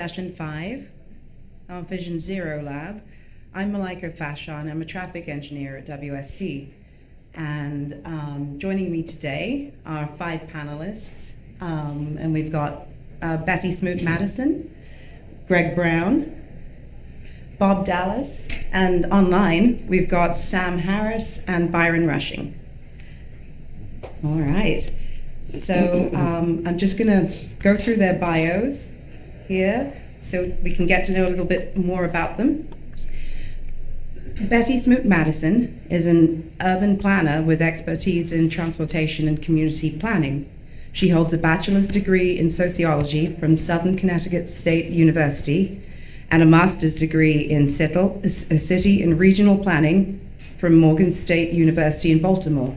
Session 5, our VisionZero lab. I'm Malaika Fashan. I'm a traffic engineer at WSP. And joining me today are 5 panelists. And we've got Betty Smoot-Madison, Greg Brown, Bob Dallas, and online we've got Sam Harris and Byron Rushing. All right. So I'm just going to go through their bios here so we can get to know a little bit more about them. Betty Smoot-Madison is an urban planner with expertise in transportation and community planning. She holds a bachelor's degree in sociology from Southern Connecticut State University and a master's degree in city and regional planning from Morgan State University in Baltimore.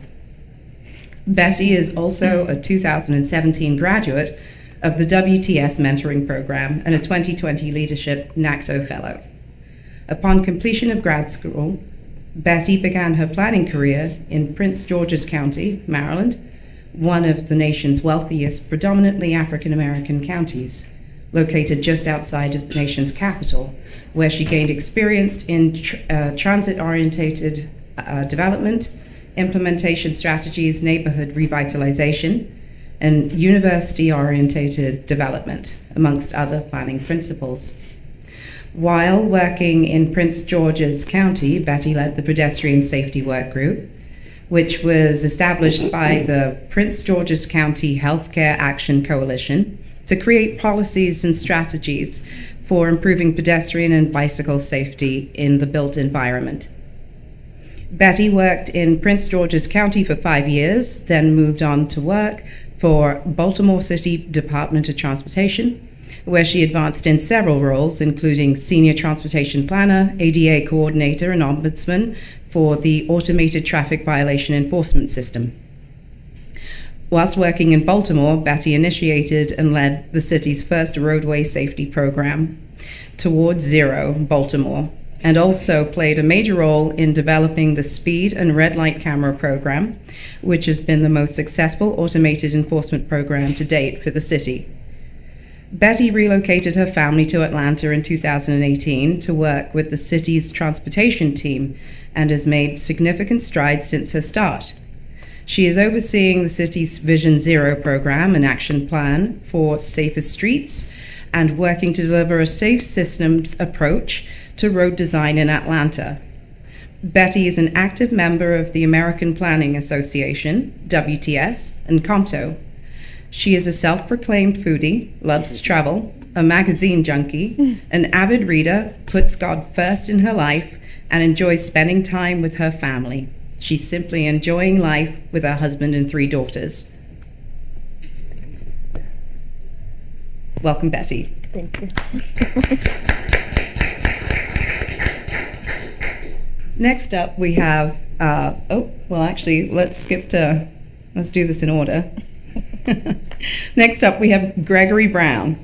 Betty is also a 2017 graduate of the WTS Mentoring Program and a 2020 Leadership NACTO Fellow. Upon completion of grad school, Betty began her planning career in Prince George's County, Maryland, one of the nation's wealthiest, predominantly African-American counties, located just outside of the nation's capital, where she gained experience in transit-oriented development, implementation strategies, neighborhood revitalization, and university-oriented development, amongst other planning principles. While working in Prince George's County, Betty led the Pedestrian Safety Work Group, which was established by the Prince George's County Healthcare Action Coalition to create policies and strategies for improving pedestrian and bicycle safety in the built environment. Betty worked in Prince George's County for 5 years, then moved on to work for Baltimore City Department of Transportation, where she advanced in several roles, including Senior Transportation Planner, ADA Coordinator, and Ombudsman for the Automated Traffic Violation Enforcement System. Whilst working in Baltimore, Betty initiated and led the city's first roadway safety program, Towards Zero Baltimore, and also played a major role in developing the speed and red light camera program, which has been the most successful automated enforcement program to date for the city. Betty relocated her family to Atlanta in 2018 to work with the city's transportation team and has made significant strides since her start. She is overseeing the city's VisionZero program and action plan for safer streets and working to deliver a safe systems approach to road design in Atlanta. Betty is an active member of the American Planning Association, WTS, and COMTO. She is a self-proclaimed foodie, loves to travel, a magazine junkie, an avid reader, puts God first in her life, and enjoys spending time with her family. She's simply enjoying life with her husband and 3 daughters. Welcome, Betty. Thank you. Next up, we have, let's do this in order. Next up, we have Gregory Brown.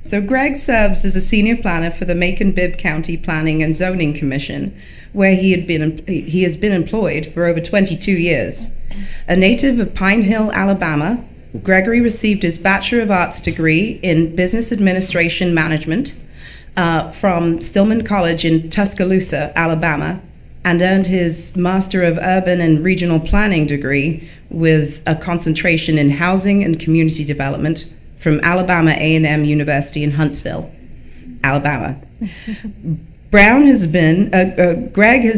So Greg serves as a senior planner for the Macon-Bibb County Planning and Zoning Commission, where he has been employed for over 22 years. A native of Pine Hill, Alabama, Gregory received his Bachelor of Arts degree in Business Administration Management from Stillman College in Tuscaloosa, Alabama, and earned his Master of Urban and Regional Planning degree with a concentration in housing and community development from Alabama A&M University in Huntsville, Alabama. Greg has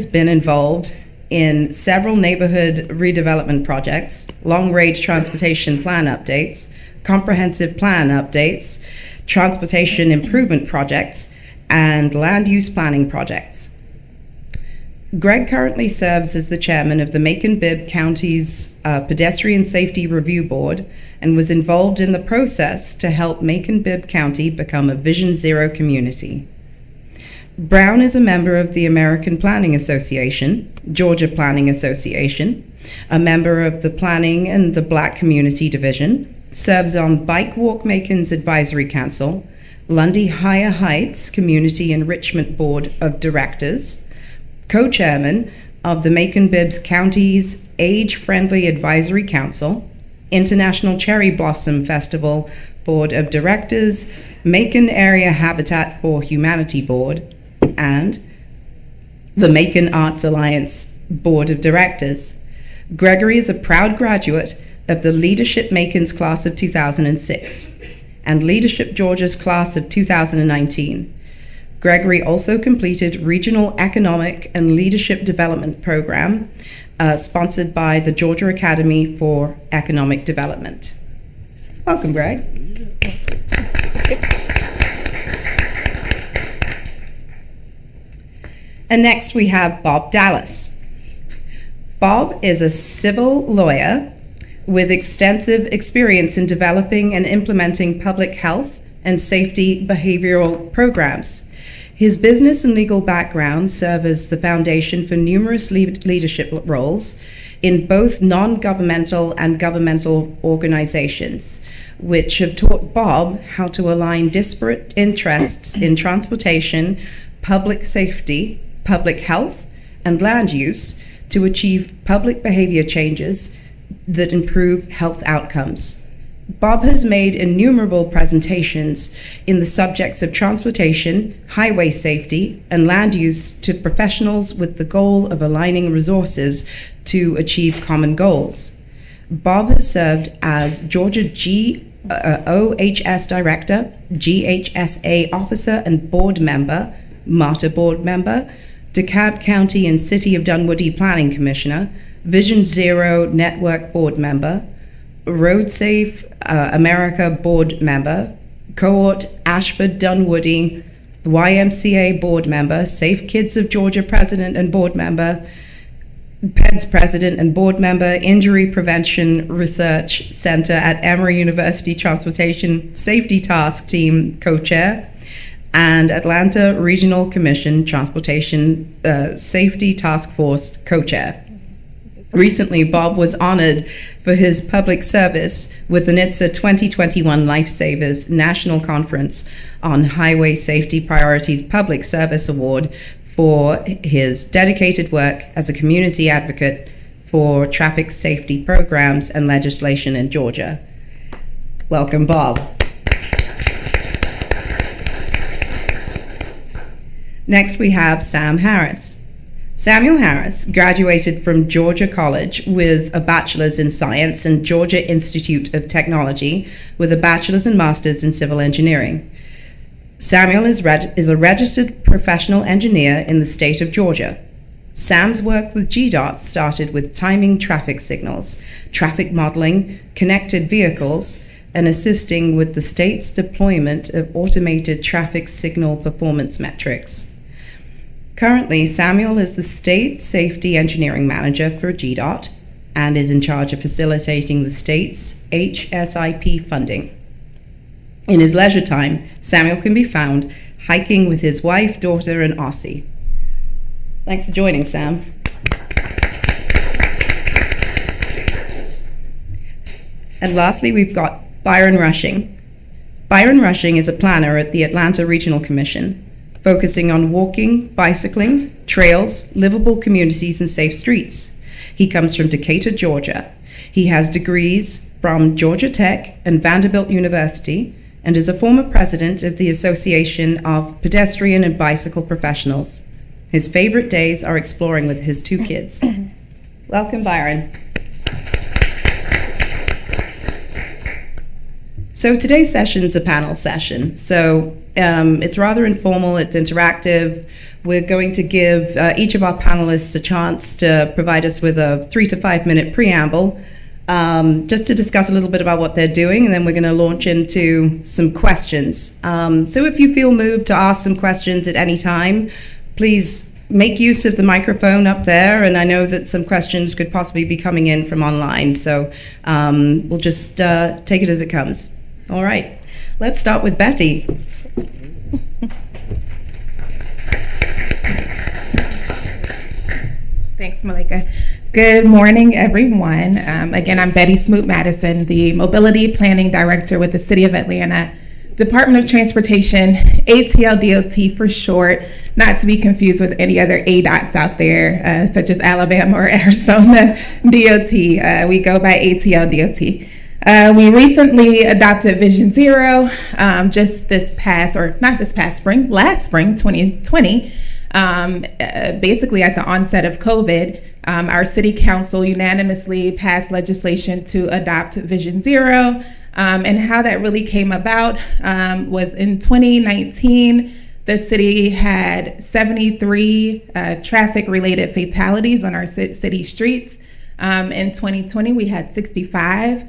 been involved in several neighborhood redevelopment projects, long-range transportation plan updates, comprehensive plan updates, transportation improvement projects, and land use planning projects. Greg currently serves as the chairman of the Macon-Bibb County's Pedestrian Safety Review Board and was involved in the process to help Macon-Bibb County become a VisionZero community. Brown is a member of the American Planning Association, Georgia Planning Association, a member of the Planning and the Black Community Division, serves on Bike Walk Macon's Advisory Council, Lundy Higher Heights Community Enrichment Board of Directors, co-chairman of the Macon-Bibb County's Age-Friendly Advisory Council, International Cherry Blossom Festival Board of Directors, Macon Area Habitat for Humanity Board, and the Macon Arts Alliance Board of Directors. Gregory is a proud graduate of the Leadership Macon's class of 2006 and Leadership Georgia's class of 2019. Gregory also completed Regional Economic and Leadership Development Program sponsored by the Georgia Academy for Economic Development. Welcome, Greg. And next we have Bob Dallas. Bob is a civil lawyer with extensive experience in developing and implementing public health and safety behavioral programs. His business and legal background serve as the foundation for numerous leadership roles in both non-governmental and governmental organizations, which have taught Bob how to align disparate interests in transportation, public safety, public health, and land use to achieve public behavior changes that improve health outcomes. Bob has made innumerable presentations in the subjects of transportation, highway safety, and land use to professionals with the goal of aligning resources to achieve common goals. Bob has served as Georgia OHS Director, GHSA Officer and Board Member, MARTA Board Member, DeKalb County and City of Dunwoody Planning Commissioner, VisionZero Network Board Member, Road Safe America Board Member, Cohort Ashford Dunwoody, YMCA Board Member, Safe Kids of Georgia President and Board Member, PEDS President and Board Member, Injury Prevention Research Center at Emory University Transportation Safety Task Team Co-Chair, and Atlanta Regional Commission Transportation Safety Task Force Co-Chair. Recently, Bob was honored for his public service with the NHTSA 2021 Lifesavers National Conference on Highway Safety Priorities Public Service Award for his dedicated work as a community advocate for traffic safety programs and legislation in Georgia. Welcome, Bob. Next, we have Sam Harris. Samuel Harris graduated from Georgia College with a bachelor's in science and Georgia Institute of Technology with a bachelor's and master's in civil engineering. Samuel is a registered professional engineer in the state of Georgia. Sam's work with GDOT started with timing traffic signals, traffic modeling, connected vehicles, and assisting with the state's deployment of automated traffic signal performance metrics. Currently, Samuel is the State Safety Engineering Manager for GDOT and is in charge of facilitating the state's HSIP funding. In his leisure time, Samuel can be found hiking with his wife, daughter, and Aussie. Thanks for joining, Sam. And lastly, we've got Byron Rushing. Byron Rushing is a planner at the Atlanta Regional Commission, focusing on walking, bicycling, trails, livable communities, and safe streets. He comes from Decatur, Georgia. He has degrees from Georgia Tech and Vanderbilt University and is a former president of the Association of Pedestrian and Bicycle Professionals. His favorite days are exploring with his 2 kids. Welcome, Byron. So today's session's a panel session. So it's rather informal, it's interactive. We're going to give each of our panelists a chance to provide us with a 3 to 5 minute preamble, just to discuss a little bit about what they're doing, and then we're going to launch into some questions. So if you feel moved to ask some questions at any time, please make use of the microphone up there, and I know that some questions could possibly be coming in from online, so we'll just take it as it comes. All right, let's start with Betty. Thanks, Malika. Good morning, everyone. Again, I'm Betty Smoot-Madison, the Mobility Planning Director with the City of Atlanta, Department of Transportation, ATL-DOT for short, not to be confused with any other ADOTs out there, such as Alabama or Arizona DOT. We go by ATL-DOT. We recently adopted VisionZero just this past, or not this past spring, last spring, 2020. Basically at the onset of COVID, our city council unanimously passed legislation to adopt VisionZero. And how that really came about was in 2019, the city had 73 traffic-related fatalities on our city streets. In 2020, we had 65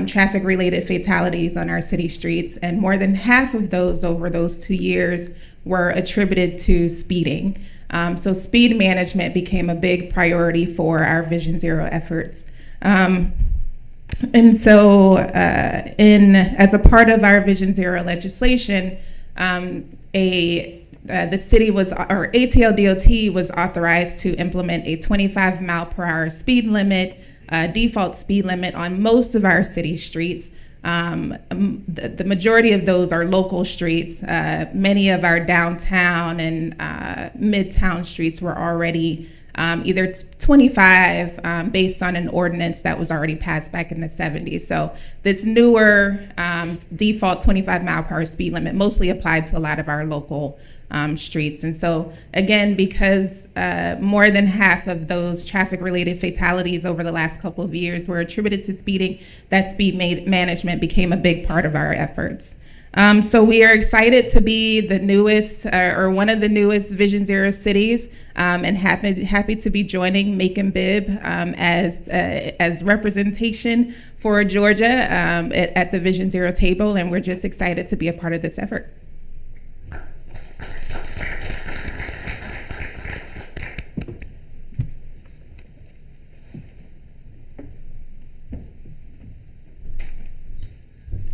traffic-related fatalities on our city streets, and more than half of those over those 2 years were attributed to speeding. So speed management became a big priority for our VisionZero efforts. And so as a part of our VisionZero legislation, the city was, or ATL DOT was authorized to implement a 25 mile per hour speed limit, default speed limit on most of our city streets. The majority of those are local streets. Many of our downtown and midtown streets were already either 25 based on an ordinance that was already passed back in the 70s. So this newer default 25 mile per hour speed limit mostly applied to a lot of our local streets. And so again, because more than half of those traffic related fatalities over the last couple of years were attributed to speeding, that speed management became a big part of our efforts. So we are excited to be the newest, or one of the newest VisionZero cities, and happy to be joining Macon-Bibb as representation for Georgia at the VisionZero table, and we're just excited to be a part of this effort.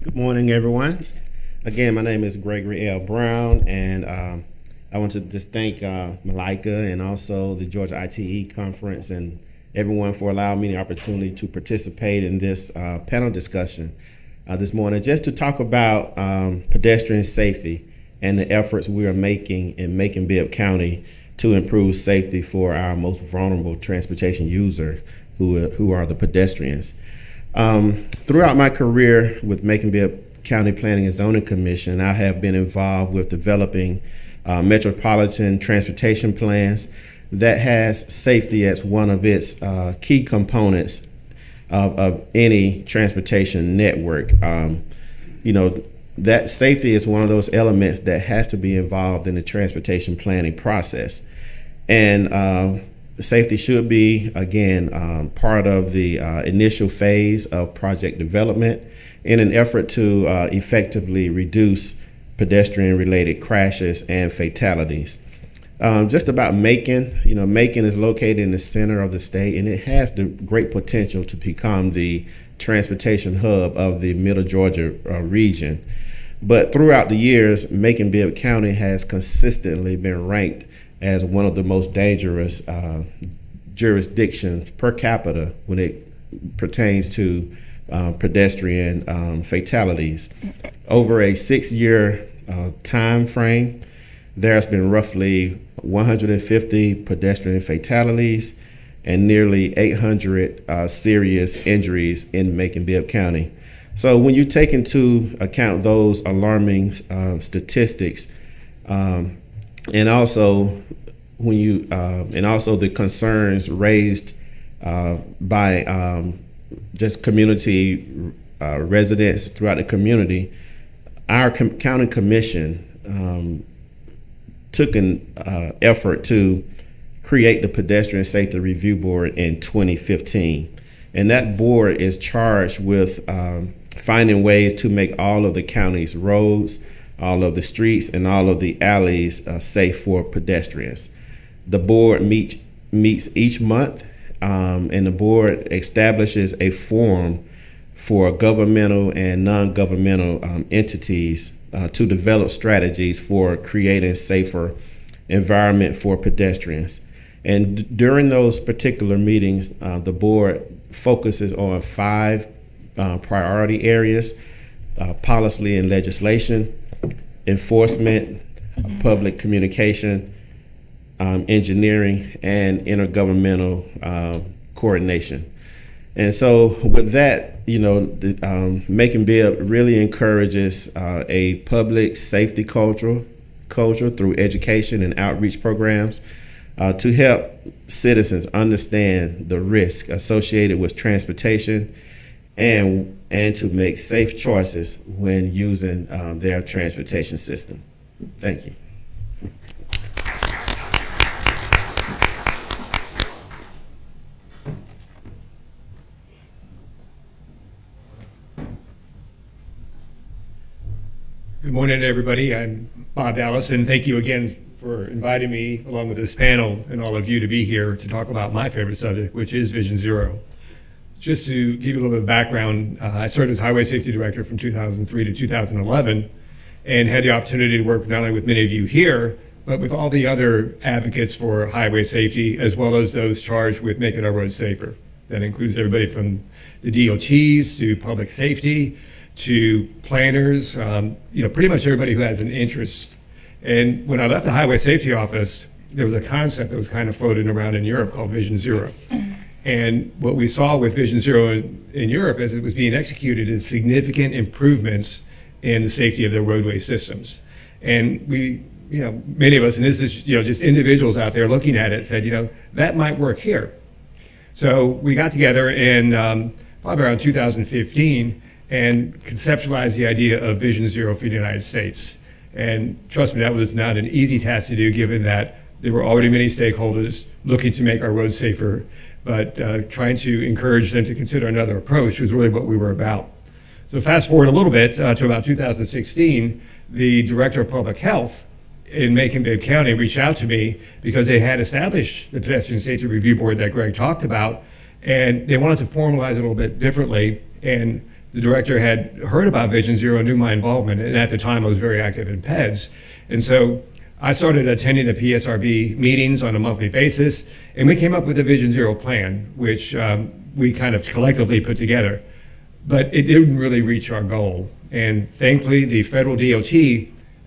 Good morning, everyone. Again, my name is Gregory Brown, and I want to just thank Malika and also the Georgia ITE Conference and everyone for allowing me the opportunity to participate in this panel discussion this morning, just to talk about pedestrian safety and the efforts we are making in Macon-Bibb County to improve safety for our most vulnerable transportation users, who are the pedestrians. Throughout my career with Macon-Bibb County Planning and Zoning Commission, I have been involved with developing metropolitan transportation plans that has safety as one of its key components of any transportation network. That safety is one of those elements that has to be involved in the transportation planning process. And safety should be, again, part of the initial phase of project development in an effort to effectively reduce pedestrian-related crashes and fatalities. Just about Macon, Macon is located in the center of the state, and it has the great potential to become the transportation hub of the Middle Georgia region. But throughout the years, Macon-Bibb County has consistently been ranked as one of the most dangerous jurisdictions per capita when it pertains to pedestrian fatalities. Over a 6-year time frame, there's been roughly 150 pedestrian fatalities and nearly 800 serious injuries in Macon-Bibb County. So when you take into account those alarming statistics, and also the concerns raised by just community residents throughout the community, our county commission took an effort to create the Pedestrian Safety Review Board in 2015. And that board is charged with finding ways to make all of the county's roads, all of the streets, and all of the alleys safe for pedestrians. The board meets each month, and the board establishes a forum for governmental and non-governmental entities to develop strategies for creating a safer environment for pedestrians. And during those particular meetings, the board focuses on 5 priority areas: policy and legislation, enforcement, public communication, engineering, and intergovernmental coordination. And so with that Macon-Bibb really encourages a public safety culture through education and outreach programs to help citizens understand the risk associated with transportation and to make safe choices when using their transportation system. Thank you. Good morning, everybody. I'm Bob Dallas, and thank you again for inviting me, along with this panel and all of you, to be here to talk about my favorite subject, which is VisionZero. Just to give you a little bit of background, I started as Highway Safety Director from 2003 to 2011, and had the opportunity to work not only with many of you here, but with all the other advocates for highway safety, as well as those charged with making our roads safer. That includes everybody from the DOTs to public safety, to planners, pretty much everybody who has an interest. And when I left the Highway Safety Office, there was a concept that was kind of floating around in Europe called VisionZero. And what we saw with VisionZero in Europe as it was being executed is significant improvements in the safety of their roadway systems. And we, many of us, and this is, just individuals out there looking at it, said, that might work here. So we got together in probably around 2015 and conceptualized the idea of VisionZero for the United States. And trust me, that was not an easy task to do, given that there were already many stakeholders looking to make our roads safer, but trying to encourage them to consider another approach was really what we were about. So fast forward a little bit to about 2016, the Director of Public Health in Macon-Bibb County reached out to me because they had established the Pedestrian Safety Review Board that Greg talked about, and they wanted to formalize it a little bit differently. And the director had heard about VisionZero, knew my involvement, and at the time I was very active in PEDS. And so I started attending the PSRB meetings on a monthly basis, and we came up with a VisionZero plan, which we kind of collectively put together. But it didn't really reach our goal. And thankfully, the federal DOT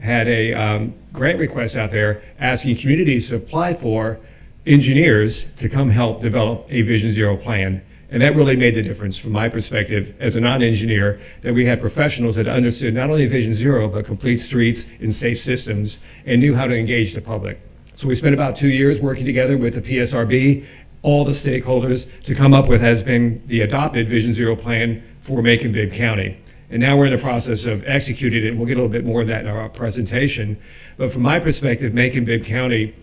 had a grant request out there asking communities to apply for engineers to come help develop a VisionZero plan. And that really made the difference from my perspective as a non-engineer, that we had professionals that understood not only VisionZero, but complete streets and safe systems and knew how to engage the public. So we spent about 2 years working together with the PSRB, all the stakeholders, to come up with has been the adopted VisionZero plan for Macon-Bibb County. And now we're in the process of executing it, and we'll get a little bit more of that in our presentation. But from my perspective, Macon-Bibb County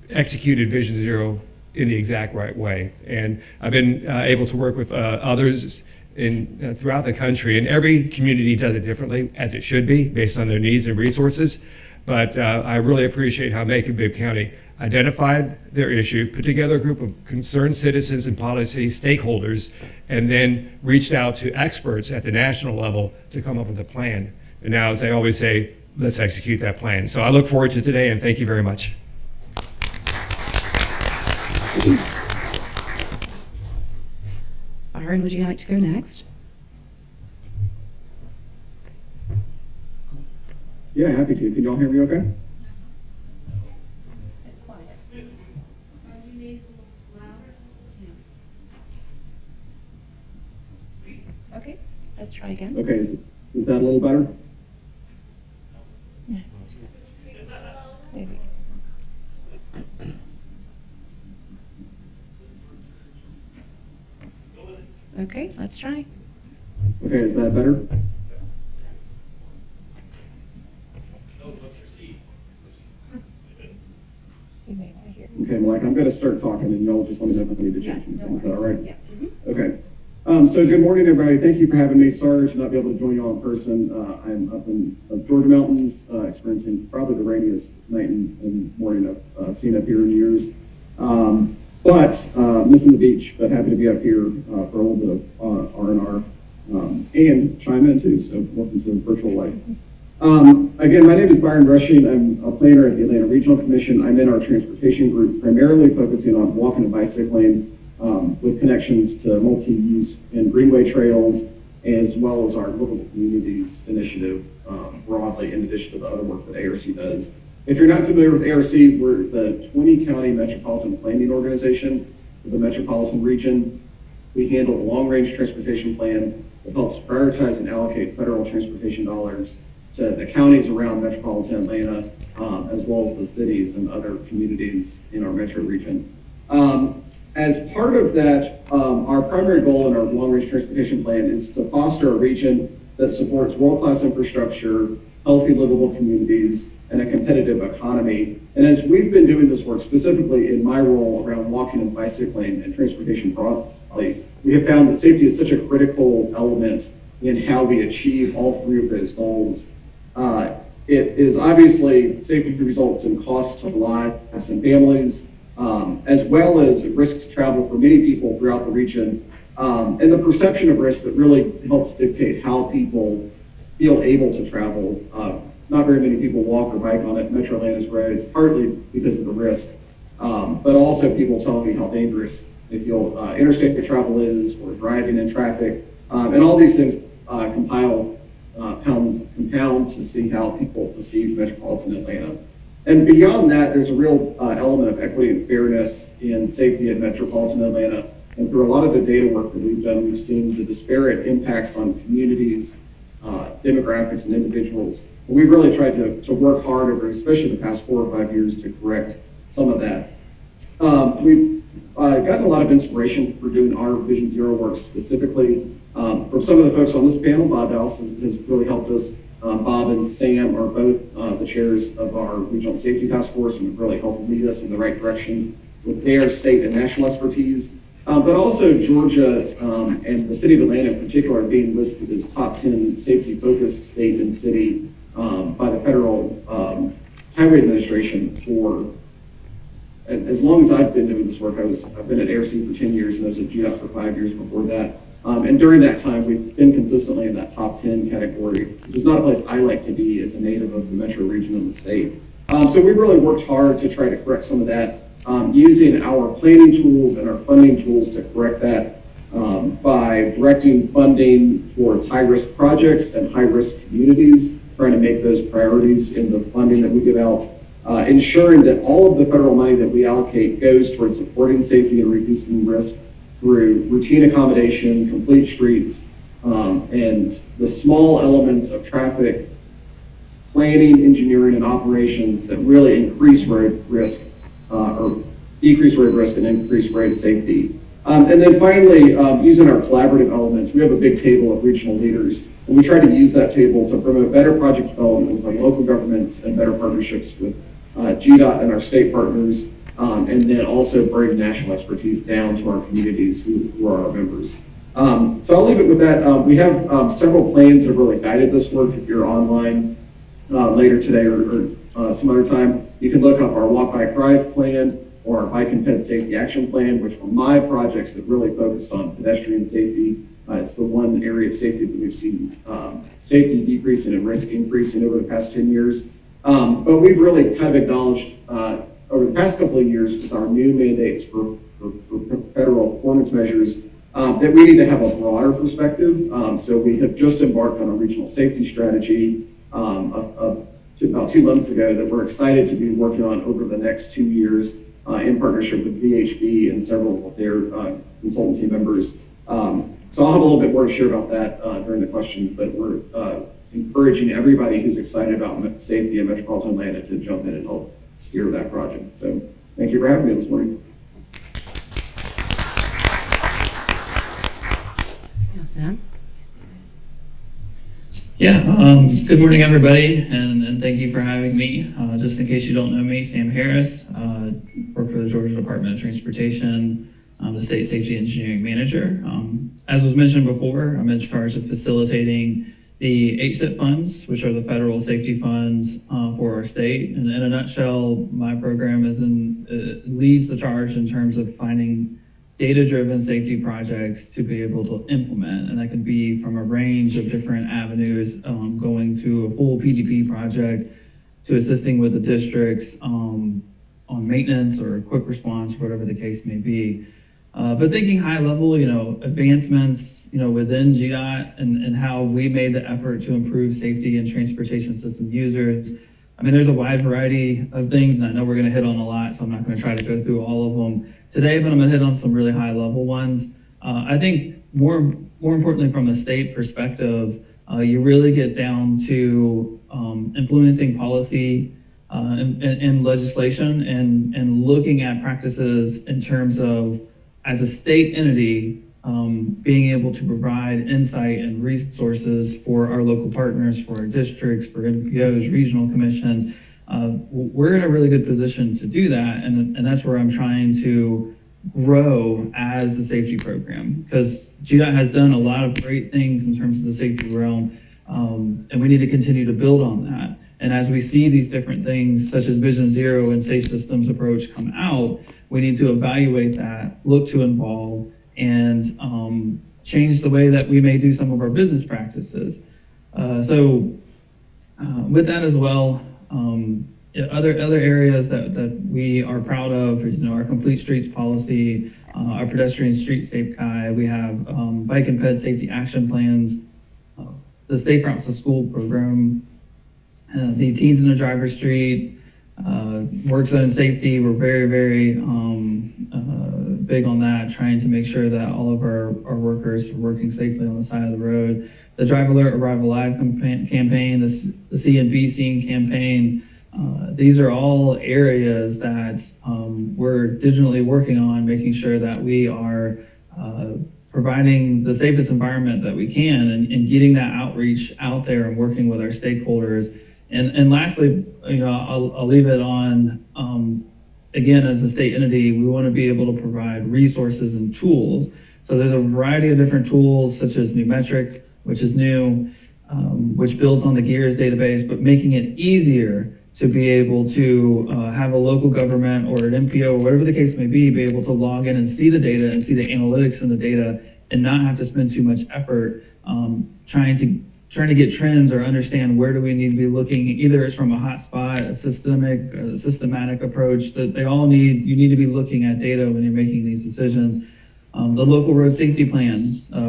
executed VisionZero in the exact right way. And I've been able to work with others throughout the country, and every community does it differently, as it should be, based on their needs and resources. But I really appreciate how Macon-Bibb County identified their issue, put together a group of concerned citizens and policy stakeholders, and then reached out to experts at the national level to come up with a plan. And now, as I always say, let's execute that plan. So I look forward to today, and thank you very much. Byron, would you like to go next? Yeah, happy to. Can y'all hear me okay? Okay, let's try again. Okay, is that a little better? Maybe. Okay, let's try. Okay, is that better? Okay, Mike, I'm going to start talking, and y'all just let me know if I need to change anything. Is that all right? Yeah. Okay. So good morning, everybody. Thank you for having me. Sorry to not be able to join you all in person. I'm up in Georgia mountains, experiencing probably the rainiest night and morning I've seen up here in years. But missing the beach, but happy to be up here for a little bit of R&R and chime in too. So welcome to the virtual life. Again, my name is Byron Rushing. I'm a planner at the Atlanta Regional Commission. I'm in our transportation group, primarily focusing on walking and bicycling with connections to multi-use and greenway trails, as well as our Livable Communities initiative broadly, in addition to the other work that ARC does. If you're not familiar with ARC, we're the 20-county metropolitan planning organization for the metropolitan region. We handle the long-range transportation plan, that helps prioritize and allocate federal transportation dollars to the counties around metropolitan Atlanta, as well as the cities and other communities in our metro region. As part of that, our primary goal in our long-range transportation plan is to foster a region that supports world-class infrastructure, healthy, livable communities, and a competitive economy. And as we've been doing this work, specifically in my role around walking and bicycling and transportation broadly, we have found that safety is such a critical element in how we achieve all three of those goals. It is obviously, safety results in cost to lives and families, as well as risk to travel for many people throughout the region, and the perception of risk that really helps dictate how people feel able to travel. Not very many people walk or bike on Metro Atlanta's roads, partly because of the risk, but also people telling me how dangerous they feel interstate travel is, or driving in traffic, and all these things compound to see how people perceive metropolitan Atlanta. And beyond that, there's a real element of equity and fairness in safety in metropolitan Atlanta. And through a lot of the data work that we've done, we've seen the disparate impacts on communities, demographics, and individuals. And we've really tried to work hard over, especially the past 4 or 5 years, to correct some of that. We've gotten a lot of inspiration for doing our VisionZero work specifically from some of the folks on this panel. Bob Dallas has really helped us. Bob and Sam are both the chairs of our Regional Safety Task Force and have really helped lead us in the right direction with their state and national expertise. But also Georgia and the city of Atlanta in particular are being listed as top 10 safety-focused state and city by the Federal Highway Administration for, as long as I've been doing this work. I've been at ARC for 10 years and I was at GDOT for 5 years before that. And during that time, we've been consistently in that top 10 category, which is not a place I like to be as a native of the metro region of the state. So we really worked hard to try to correct some of that, using our planning tools and our funding tools to correct that by directing funding towards high-risk projects and high-risk communities, trying to make those priorities in the funding that we give out, ensuring that all of the federal money that we allocate goes towards supporting safety and reducing risk through routine accommodation, complete streets, and the small elements of traffic planning, engineering, and operations that really increase road risk, or decrease road risk and increase road safety. And then finally, using our collaborative elements, we have a big table of regional leaders, and we try to use that table to promote better project development with our local governments and better partnerships with GDOT and our state partners, and then also bring national expertise down to our communities who are our members. So I'll leave it with that. We have several plans that have really guided this work. If you're online later today or some other time, you can look up our Walk, Bike, Drive plan or our Bike and Ped Safety Action Plan, which were my projects that really focused on pedestrian safety. It's the one area of safety that we've seen safety decreasing and risk increasing over the past 10 years. But we've really kind of acknowledged over the past couple of years with our new mandates for federal performance measures that we need to have a broader perspective. So we have just embarked on a regional safety strategy about 2 months ago that we're excited to be working on over the next 2 years in partnership with VHB and several of their consultancy members. So I'll have a little bit more to share about that during the questions, but we're encouraging everybody who's excited about safety in metropolitan Atlanta to jump in and help steer that project. So thank you for having me this morning. Sam? Yeah, good morning, everybody, and thank you for having me. Just in case you don't know me, Sam Harris, work for the Georgia Department of Transportation. I'm the State Safety Engineering Manager. As was mentioned before, I'm in charge of facilitating the HSIP funds, which are the federal safety funds for our state. And in a nutshell, my program leads the charge in terms of finding data-driven safety projects to be able to implement. And that could be from a range of different avenues, going to a full PDP project, to assisting with the districts on maintenance or quick response, whatever the case may be. But thinking high level, advancements, within GDOT and how we made the effort to improve safety and transportation system users. I mean, there's a wide variety of things, and I know we're going to hit on a lot, so I'm not going to try to go through all of them today, but I'm going to hit on some really high level ones. I think more importantly, from a state perspective, you really get down to implementing policy and legislation and looking at practices in terms of, as a state entity, being able to provide insight and resources for our local partners, for our districts, for NPOs, regional commissions. We're in a really good position to do that, and that's where I'm trying to grow as the safety program, because GDOT has done a lot of great things in terms of the safety realm, and we need to continue to build on that. And as we see these different things, such as VisionZero and Safe Systems approach come out, we need to evaluate that, look to involve, and change the way that we may do some of our business practices. With that as well, other areas that we are proud of, our complete streets policy, our pedestrian street safe guide, we have bike and ped safety action plans, the Safe Routes to School program, the Teens in the Driver's Street, work zone safety. We're very big on that, trying to make sure that all of our workers are working safely on the side of the road. The Drive Alert Arrival Live campaign, the C and B Scene campaign. These are all areas that we're digitally working on, making sure that we are providing the safest environment that we can, and getting that outreach out there and working with our stakeholders. And lastly, I'll leave it on, again, as a state entity, we want to be able to provide resources and tools. So there's a variety of different tools, such as Numetric, which is new, which builds on the GEARS database, but making it easier to be able to have a local government or an NPO, or whatever the case may be able to log in and see the data and see the analytics in the data, and not have to spend too much effort trying to get trends or understand where do we need to be looking. Either it's from a hotspot, a systematic approach, that you need to be looking at data when you're making these decisions. The local road safety plan,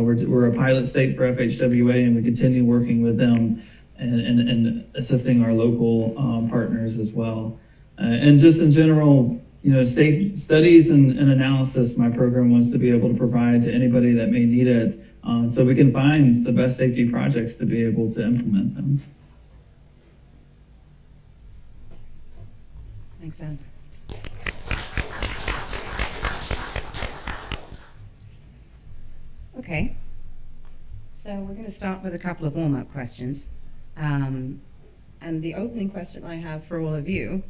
we're a pilot state for FHWA, and we continue working with them and assisting our local partners as well. And just in general, safe studies and analysis, my program wants to be able to provide to anybody that may need it, so we can find the best safety projects to be able to implement them. Thanks, Anne. Okay, so we're going to start with a couple of warm-up questions. And the opening question I have for all of you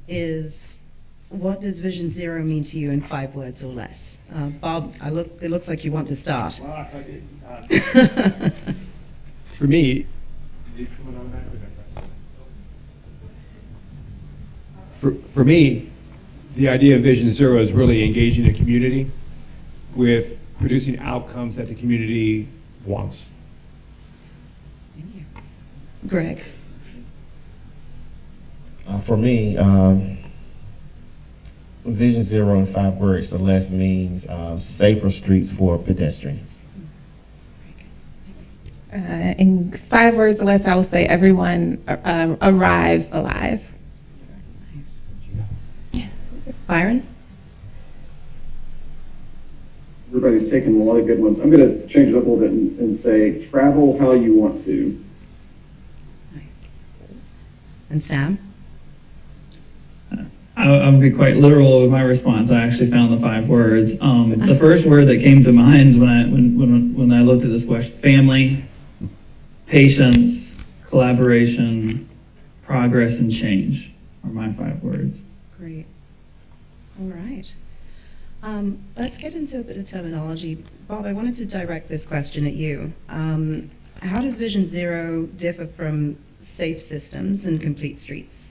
is, what does VisionZero mean to you in 5 words or less? Bob, it looks like you want to start. Well, for me, for me, the idea of VisionZero is really engaging the community with producing outcomes that the community wants. Thank you. Greg? For me, VisionZero in 5 words or less means safer streets for pedestrians. In 5 words or less, I will say everyone arrives alive. Nice. Byron? Everybody's taken a lot of good ones. I'm going to change it up a little bit and say, travel how you want to. Nice. And Sam? I'm going to be quite literal with my response. I actually found the 5 words. The first word that came to mind when I looked at this question: family, patience, collaboration, progress, and change are my 5 words. Great. All right. Let's get into a bit of terminology. Bob, I wanted to direct this question at you. How does VisionZero differ from safe systems and complete streets?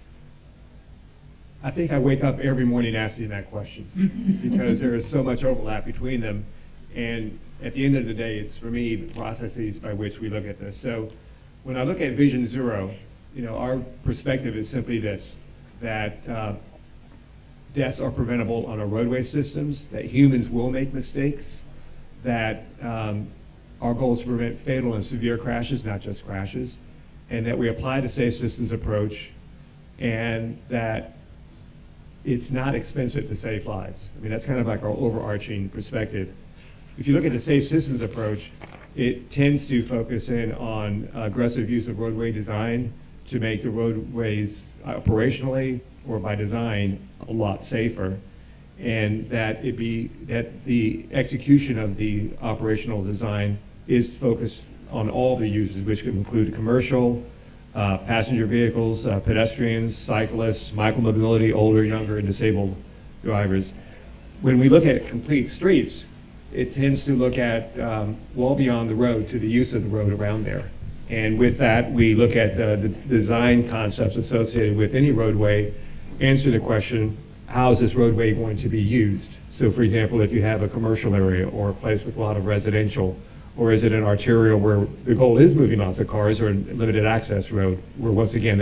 I think I wake up every morning asking that question because there is so much overlap between them. And at the end of the day, it's, for me, the processes by which we look at this. So when I look at VisionZero, our perspective is simply this, that deaths are preventable on our roadway systems, that humans will make mistakes, that our goal is to prevent fatal and severe crashes, not just crashes, and that we apply the safe systems approach, and that it's not expensive to save lives. I mean, that's kind of like our overarching perspective. If you look at the safe systems approach, it tends to focus in on aggressive use of roadway design to make the roadways operationally or by design a lot safer, and that the execution of the operational design is focused on all the users, which could include commercial, passenger vehicles, pedestrians, cyclists, micromobility, older, younger, and disabled drivers. When we look at complete streets, it tends to look at well beyond the road to the use of the road around there. And with that, we look at the design concepts associated with any roadway, answer the question, how is this roadway going to be used? So for example, if you have a commercial area or a place with a lot of residential, or is it an arterial where the goal is moving lots of cars, or a limited access road where once again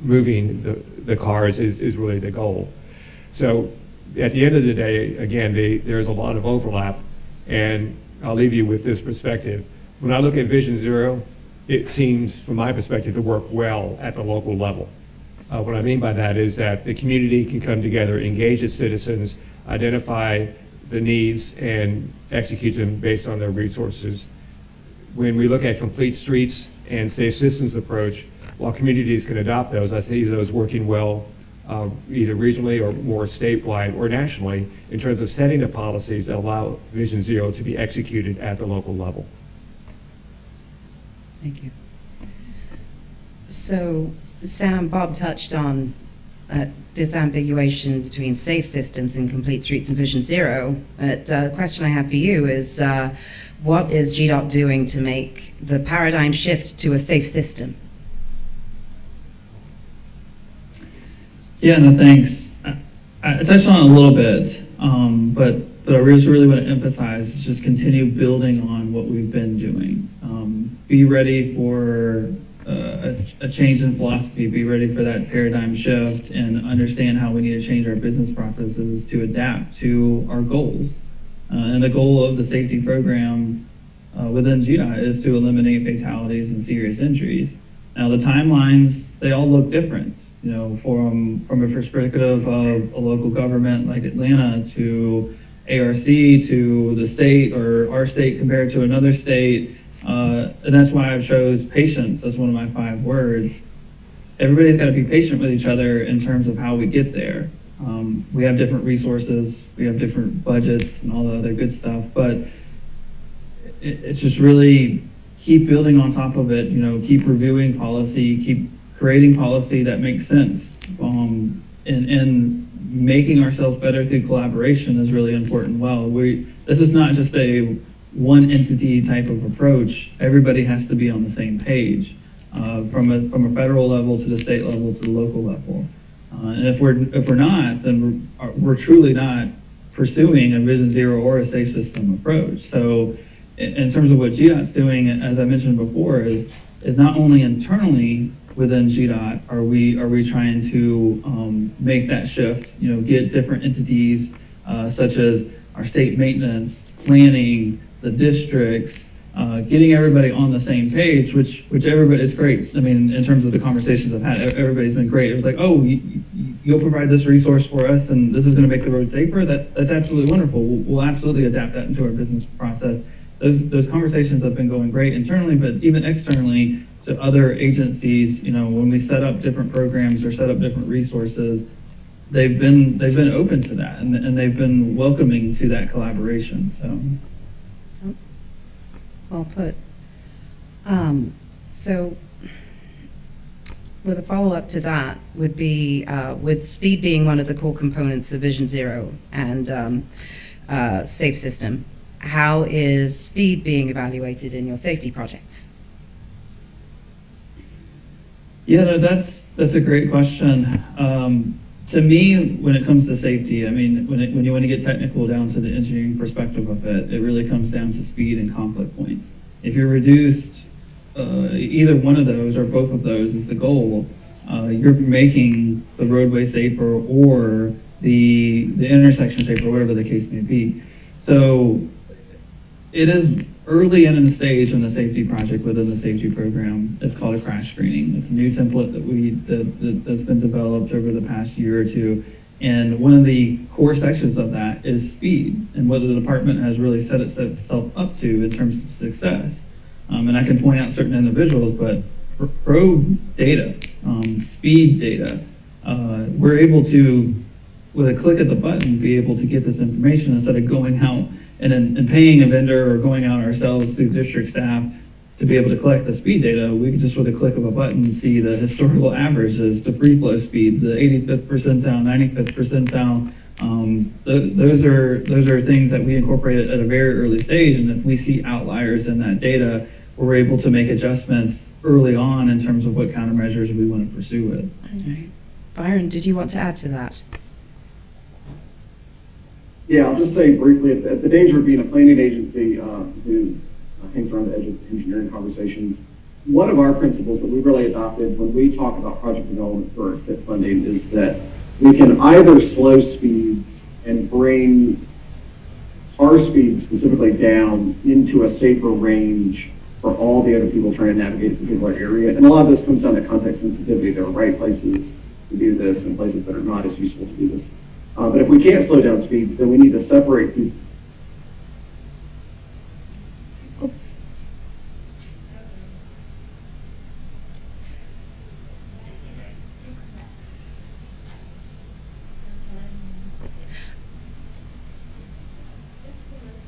moving the cars is really the goal. So at the end of the day, again, there's a lot of overlap, and I'll leave you with this perspective. When I look at VisionZero, it seems, from my perspective, to work well at the local level. What I mean by that is that the community can come together, engage its citizens, identify the needs, and execute them based on their resources. When we look at complete streets and safe systems approach, while communities can adopt those, I see those working well either regionally or more statewide or nationally in terms of setting the policies that allow VisionZero to be executed at the local level. Thank you. So, Sam, Bob touched on disambiguation between safe systems and complete streets and VisionZero. But the question I have for you is, what is GDOT doing to make the paradigm shift to a safe system? Yeah, no, thanks. I touched on it a little bit, but I just really want to emphasize is just continue building on what we've been doing. Be ready for a change in philosophy, be ready for that paradigm shift, and understand how we need to change our business processes to adapt to our goals. And the goal of the safety program within GDOT is to eliminate fatalities and serious injuries. Now the timelines, they all look different. You know, from a perspective of a local government like Atlanta to ARC to the state, or our state compared to another state. And that's why I chose patience as one of my 5 words. Everybody's got to be patient with each other in terms of how we get there. We have different resources, we have different budgets and all the other good stuff, but it's just really keep building on top of it, you know, keep reviewing policy, keep creating policy that makes sense, and making ourselves better through collaboration is really important. Well, this is not just a one entity type of approach. Everybody has to be on the same page, from a federal level to the state level to the local level. And if we're not, then we're truly not pursuing a VisionZero or a safe system approach. So in terms of what GDOT's doing, as I mentioned before, is not only internally within GDOT are we trying to make that shift, you know, get different entities such as our state maintenance, planning, the districts, getting everybody on the same page, which everybody, it's great. I mean, in terms of the conversations I've had, everybody's been great. It was like, oh, you'll provide this resource for us, and this is going to make the road safer. That's absolutely wonderful. We'll absolutely adapt that into our business process. Those conversations have been going great internally, but even externally to other agencies. You know, when we set up different programs or set up different resources, they've been open to that, and they've been welcoming to that collaboration. So. Well put. So, with a follow-up to that would be, with speed being one of the core components of VisionZero and safe system, how is speed being evaluated in your safety projects? Yeah, no, that's a great question. To me, when it comes to safety, I mean, when you want to get technical down to the engineering perspective of it, it really comes down to speed and conflict points. If you're reduced, either one of those or both of those is the goal, you're making the roadway safer or the intersection safer, whatever the case may be. So it is early in the stage in the safety project within the safety program. It's called a crash screening. It's a new template that's been developed over the past year or two, And one of the core sections of that is speed and what the department has really set itself up to in terms of success. And I can point out certain individuals, but road data, speed data, we're able to, with a click of the button, be able to get this information instead of going out and paying a vendor or going out ourselves through district staff to be able to collect the speed data. We can just with a click of a button see the historical averages, the free flow speed, the 85th percentile, 95th percentile. Those are things that we incorporate at a very early stage, and if we see outliers in that data, we're able to make adjustments early on in terms of what countermeasures we want to pursue with. All right. Byron, did you want to add to that? Yeah, I'll just say briefly, at the danger of being a planning agency who hangs around the edge of engineering conversations, one of our principles that we really adopted when we talk about project development for TIP funding is that we can either slow speeds and bring our speeds specifically down into a safer range for all the other people trying to navigate a particular area. And a lot of this comes down to context sensitivity. There are right places to do this and places that are not as useful to do this. But if we can't slow down speeds, then we need to separate people. Oops.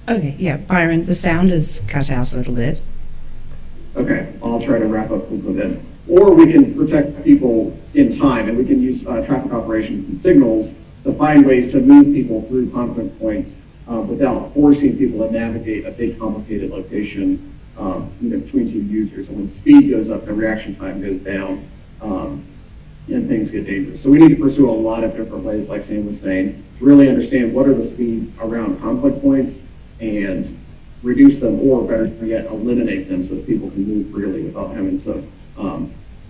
Okay, yeah, Byron, the sound is cut out a little bit. Okay, I'll try to wrap up quickly then. Or we can protect people in time, and we can use traffic operations and signals to find ways to move people through conflict points without forcing people to navigate a big complicated location between two users. And when speed goes up, the reaction time goes down, and things get dangerous. So we need to pursue a lot of different ways, like Sam was saying, to really understand what are the speeds around conflict points and reduce them, or better yet, eliminate them so that people can move freely without having to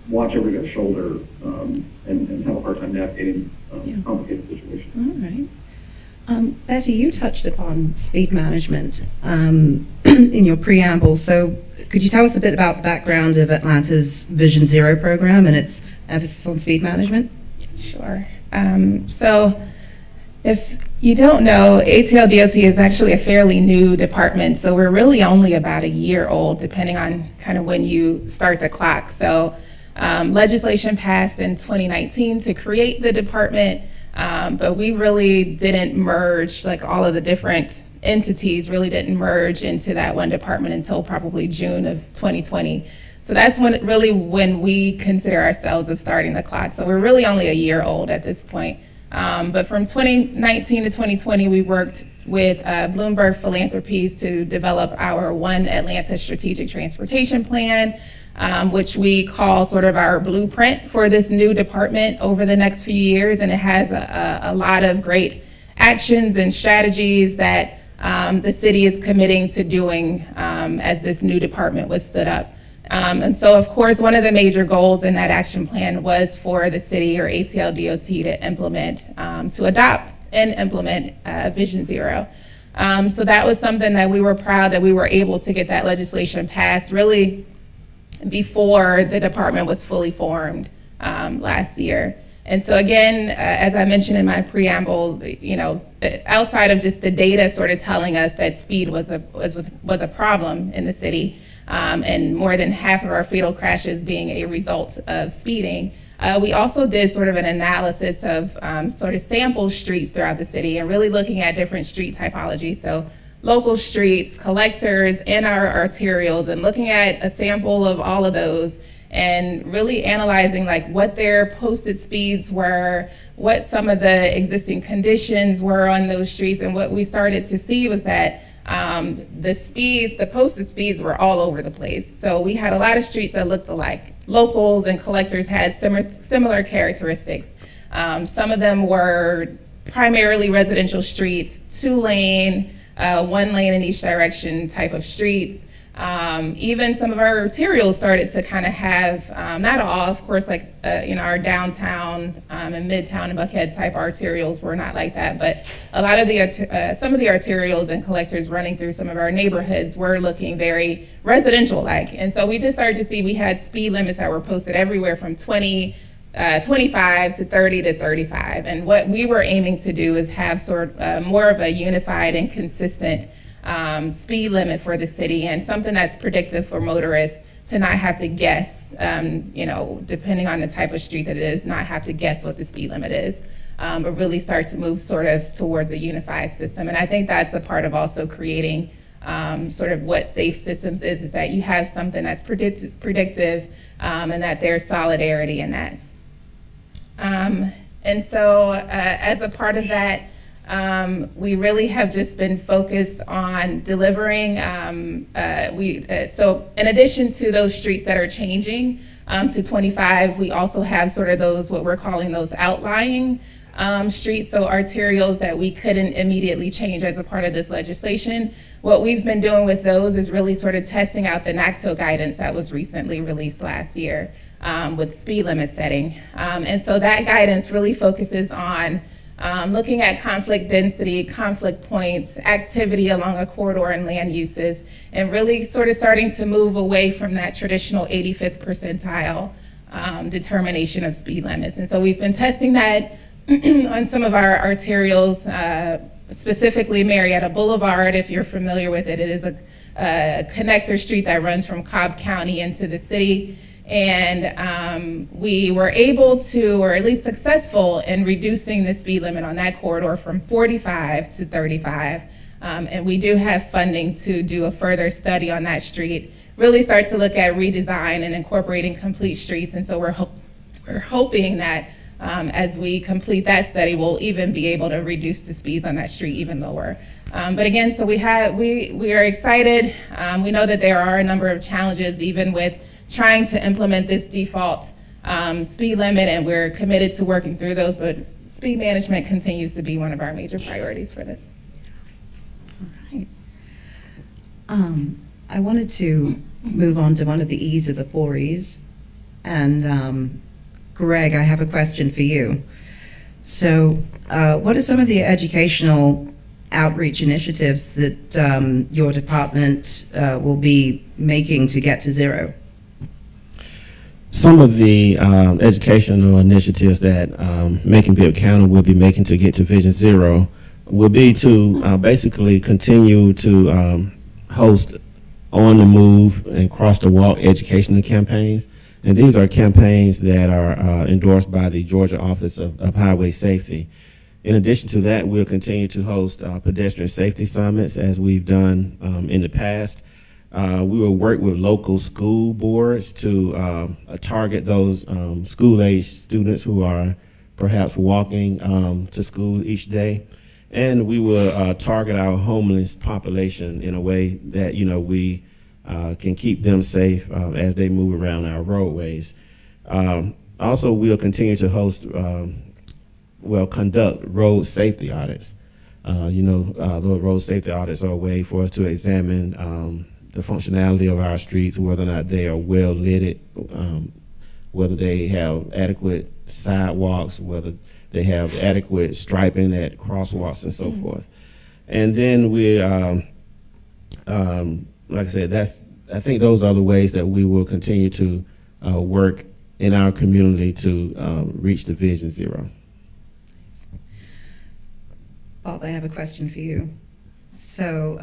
watch over their shoulder and have a hard time navigating complicated situations. All right. Betty, you touched upon speed management in your preamble. So could you tell us a bit about the background of Atlanta's VisionZero program and its emphasis on speed management? Sure. So if you don't know, ATL-DOT is actually a fairly new department. So we're really only about a year old, depending on kind of when you start the clock. So legislation passed in 2019 to create the department, but we really didn't merge, like all of the different entities really didn't merge into that one department until probably June of 2020. So that's when we consider ourselves of starting the clock. So we're really only a year old at this point. But from 2019 to 2020, we worked with Bloomberg Philanthropies to develop our One Atlanta Strategic Transportation Plan, which we call sort of our blueprint for this new department over the next few years. And it has a lot of great actions and strategies that the city is committing to doing as this new department was stood up. And so, of course, one of the major goals in that action plan was for the city or ATL-DOT to implement, to adopt and implement VisionZero. So that was something that we were proud that we were able to get that legislation passed really before the department was fully formed last year. And so again, as I mentioned in my preamble, you know, outside of just the data sort of telling us that speed was a problem in the city, and more than half of our fatal crashes being a result of speeding, we also did sort of an analysis of sort of sample streets throughout the city and really looking at different street typologies. So local streets, collectors, and our arterials, and looking at a sample of all of those and really analyzing like what their posted speeds were, what some of the existing conditions were on those streets. And what we started to see was that the posted speeds were all over the place. So we had a lot of streets that looked alike. Locals and collectors had similar characteristics. Some of them were primarily residential streets, 2-lane, 1 lane in each direction type of streets. Even some of our arterials started to kind of have, not all, of course, like, our downtown and midtown and Buckhead type arterials were not like that, but a lot of some of the arterials and collectors running through some of our neighborhoods were looking very residential-like. And so we just started to see we had speed limits that were posted everywhere from 20 25 to 30 to 35. And what we were aiming to do is have more of a unified and consistent speed limit for the city, and something that's predictive for motorists to not have to guess, depending on the type of street that it is, not have to guess what the speed limit is, but really start to move sort of towards a unified system. And I think that's a part of also creating sort of what safe systems is that you have something that's predictive and that there's solidarity in that. And so as a part of that, we really have just been focused on delivering. So in addition to those streets that are changing to 25, we also have sort of those, what we're calling those outlying streets, so arterials that we couldn't immediately change as a part of this legislation. What we've been doing with those is really sort of testing out the NACTO guidance that was recently released last year with speed limit setting. And so that guidance really focuses on looking at conflict density, conflict points, activity along a corridor and land uses, and really sort of starting to move away from that traditional 85th percentile determination of speed limits. And so we've been testing that on some of our arterials, specifically Marietta Boulevard. If you're familiar with it, it is a connector street that runs from Cobb County into the city. And we were able to, or at least successful in reducing the speed limit on that corridor from 45 to 35. And we do have funding to do a further study on that street, really start to look at redesign and incorporating complete streets. And so we're hoping that as we complete that study, we'll even be able to reduce the speeds on that street even lower. But again, so we are excited. We know that there are a number of challenges even with trying to implement this default speed limit, and we're committed to working through those, but speed management continues to be one of our major priorities for this. All right. I wanted to move on to one of the E's of the 4 E's, and Greg, I have a question for you. So what are some of the educational outreach initiatives that your department will be making to get to zero? Some of the educational initiatives that Macon-Bibb County will be making to get to VisionZero will be to basically continue to host on-the-move and cross-the-walk educational campaigns. And these are campaigns that are endorsed by the Georgia Office of Highway Safety. In addition to that, we'll continue to host pedestrian safety summits as we've done in the past. We will work with local school boards to target those school-age students who are perhaps walking to school each day. And we will target our homeless population in a way that, we can keep them safe as they move around our roadways. Also, we'll continue to conduct road safety audits. The road safety audits are a way for us to examine the functionality of our streets, whether or not they are well lit, whether they have adequate sidewalks, whether they have adequate striping at crosswalks and so forth. And then we, like I said, I think those are the ways that we will continue to work in our community to reach the VisionZero. Bob, I have a question for you. So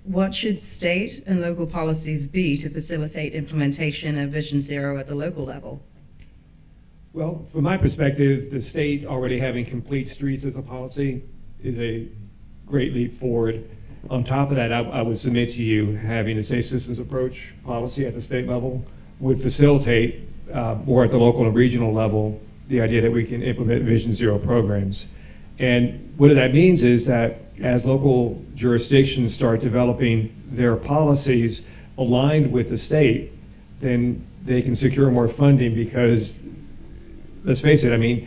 what should state and local policies be to facilitate implementation of VisionZero at the local level? Well, from my perspective, the state already having complete streets as a policy is a great leap forward. On top of that, I would submit to you having a safe systems approach policy at the state level would facilitate more at the local and regional level the idea that we can implement VisionZero programs. And what that means is that as local jurisdictions start developing their policies aligned with the state, then they can secure more funding because, let's face it, I mean,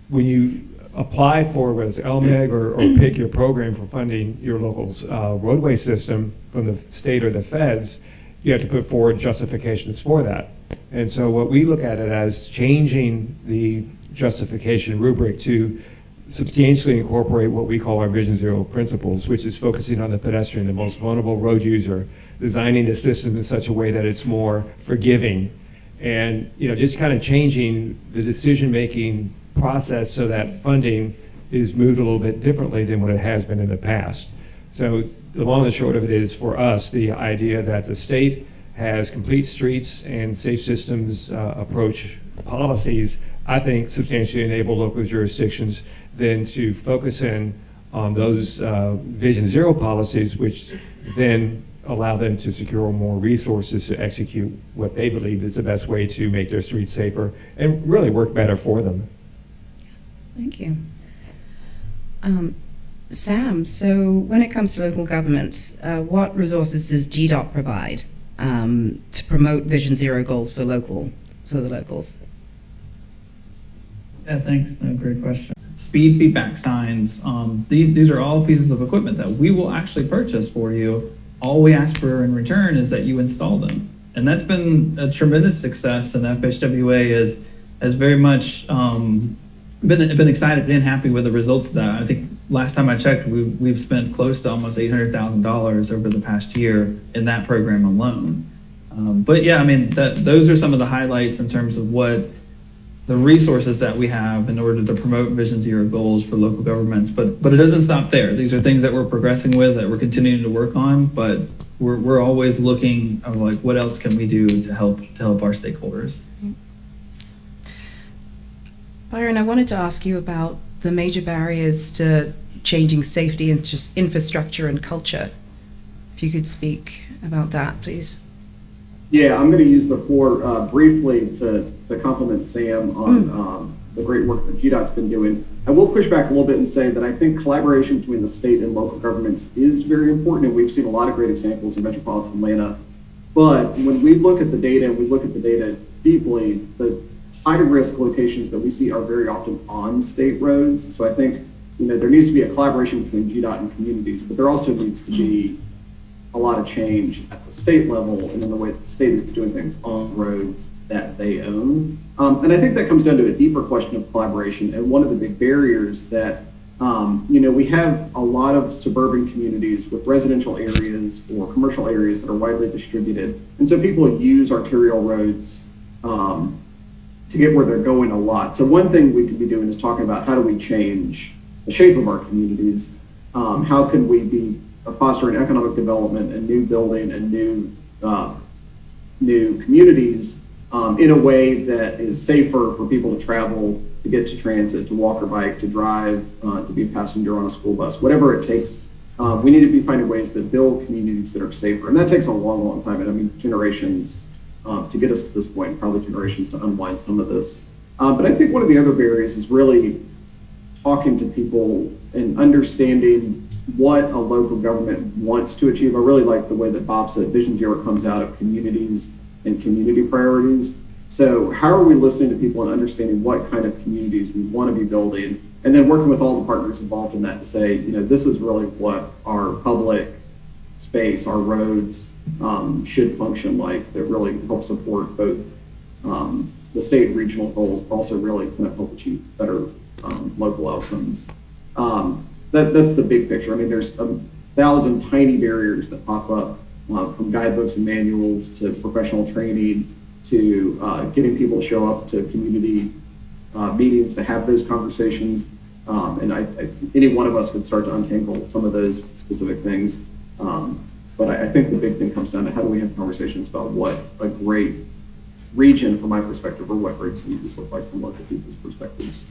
when you apply for whether it's LMEG or pick your program for funding your local roadway system from the state or the feds, you have to put forward justifications for that. And so what we look at it as changing the justification rubric to substantially incorporate what we call our VisionZero principles, which is focusing on the pedestrian, the most vulnerable road user, designing the system in such a way that it's more forgiving And, just kind of changing the decision-making process so that funding is moved a little bit differently than what it has been in the past. So the long and short of it is, for us, the idea that the state has complete streets and safe systems approach policies, I think substantially enable local jurisdictions then to focus in on those VisionZero policies, which then allow them to secure more resources to execute what they believe is the best way to make their streets safer and really work better for them. Thank you. Sam, so when it comes to local government, what resources does GDOT provide to promote VisionZero goals for the locals? Yeah, thanks. No, great question. Speed feedback signs. These are all pieces of equipment that we will actually purchase for you. All we ask for in return is that you install them. And that's been a tremendous success, and FHWA has very much been excited and happy with the results of that. I think last time I checked, we've spent close to almost $800,000 over the past year in that program alone. But yeah, I mean, those are some of the highlights in terms of what the resources that we have in order to promote VisionZero goals for local governments. But it doesn't stop there. These are things that we're progressing with, that we're continuing to work on, but we're always looking at like, what else can we do to help our stakeholders. Byron, I wanted to ask you about the major barriers to changing safety and just infrastructure and culture. If you could speak about that, please. Yeah, I'm going to use the floor briefly to compliment Sam on the great work that GDOT's been doing. I will push back a little bit and say that I think collaboration between the state and local governments is very important, and we've seen a lot of great examples in metropolitan Atlanta. But when we look at the data, and we look at the data deeply, the high-risk locations that we see are very often on state roads. So I think there needs to be a collaboration between GDOT and communities, but there also needs to be a lot of change at the state level and in the way that the state is doing things on roads that they own. And I think that comes down to a deeper question of collaboration. And one of the big barriers that, we have a lot of suburban communities with residential areas or commercial areas that are widely distributed. And so people use arterial roads to get where they're going a lot. So one thing we could be doing is talking about how do we change the shape of our communities? How can we be fostering economic development and new building and new communities in a way that is safer for people to travel, to get to transit, to walk or bike, to drive, to be a passenger on a school bus, whatever it takes. We need to be finding ways to build communities that are safer. And that takes a long, long time. And I mean, generations to get us to this point, probably generations to unwind some of this. But I think one of the other barriers is really talking to people and understanding what a local government wants to achieve. I really like the way that Bob said VisionZero comes out of communities and community priorities. So how are we listening to people and understanding what kind of communities we want to be building, and then working with all the partners involved in that to say, this is really what our public space, our roads should function like, that really help support both the state and regional goals, but also really kind of help achieve better local outcomes. That's the big picture. I mean, there's 1,000 tiny barriers that pop up from guidebooks and manuals to professional training to getting people to show up to community meetings to have those conversations. And any one of us could start to untangle some of those specific things. But I think the big thing comes down to how do we have conversations about what a great region, from my perspective, or what great communities look like from local people's perspectives.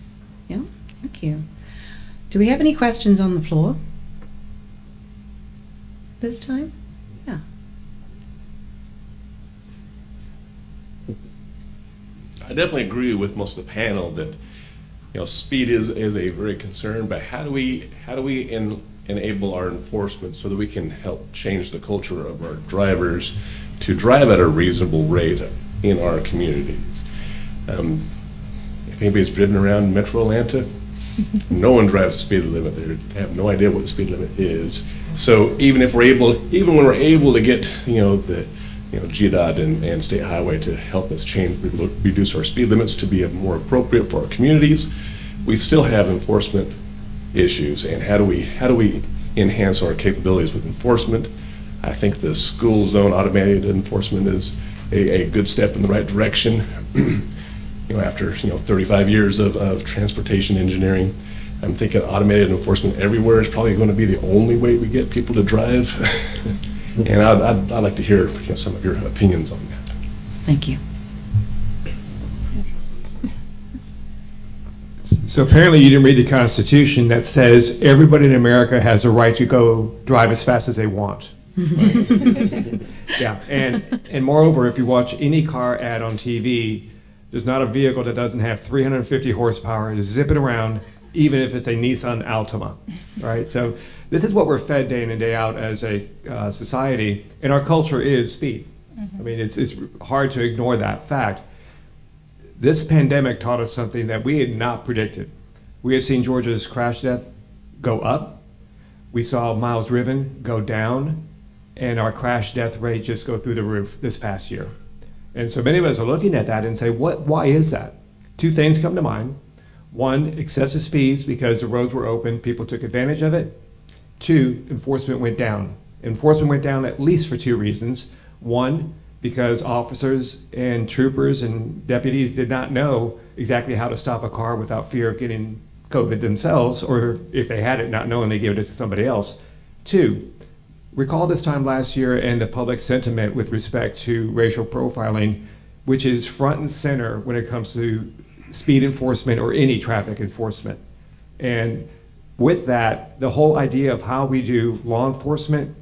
Yeah, thank you. Do we have any questions on the floor this time? Yeah. I definitely agree with most of the panel that speed is a very concern, but how do we enable our enforcement so that we can help change the culture of our drivers to drive at a reasonable rate in our communities? If anybody's driven around Metro Atlanta, no one drives the speed limit there. They have no idea what the speed limit is. So even when we're able to get the GDOT and State Highway to help us reduce our speed limits to be more appropriate for our communities, we still have enforcement issues. And how do we enhance our capabilities with enforcement? I think the school zone automated enforcement is a good step in the right direction. After 35 years of transportation engineering, I'm thinking automated enforcement everywhere is probably going to be the only way we get people to drive. And I'd like to hear some of your opinions on that. Thank you. So apparently you didn't read the Constitution that says everybody in America has a right to go drive as fast as they want. Yeah, and moreover, if you watch any car ad on TV, there's not a vehicle that doesn't have 350 horsepower to zip it around, even if it's a Nissan Altima, right? So this is what we're fed day in and day out as a society, and our culture is speed. I mean, it's hard to ignore that fact. This pandemic taught us something that we had not predicted. We have seen Georgia's crash death go up. We saw miles driven go down, and our crash death rate just go through the roof this past year. And so many of us are looking at that and say, why is that? Two things come to mind. One, excessive speeds because the roads were open, people took advantage of it. Two, enforcement went down. Enforcement went down at least for two reasons. One, because officers and troopers and deputies did not know exactly how to stop a car without fear of getting COVID themselves, or if they had it, not knowing they gave it to somebody else. Two, recall this time last year and the public sentiment with respect to racial profiling, which is front and center when it comes to speed enforcement or any traffic enforcement. And with that, the whole idea of how we do law enforcement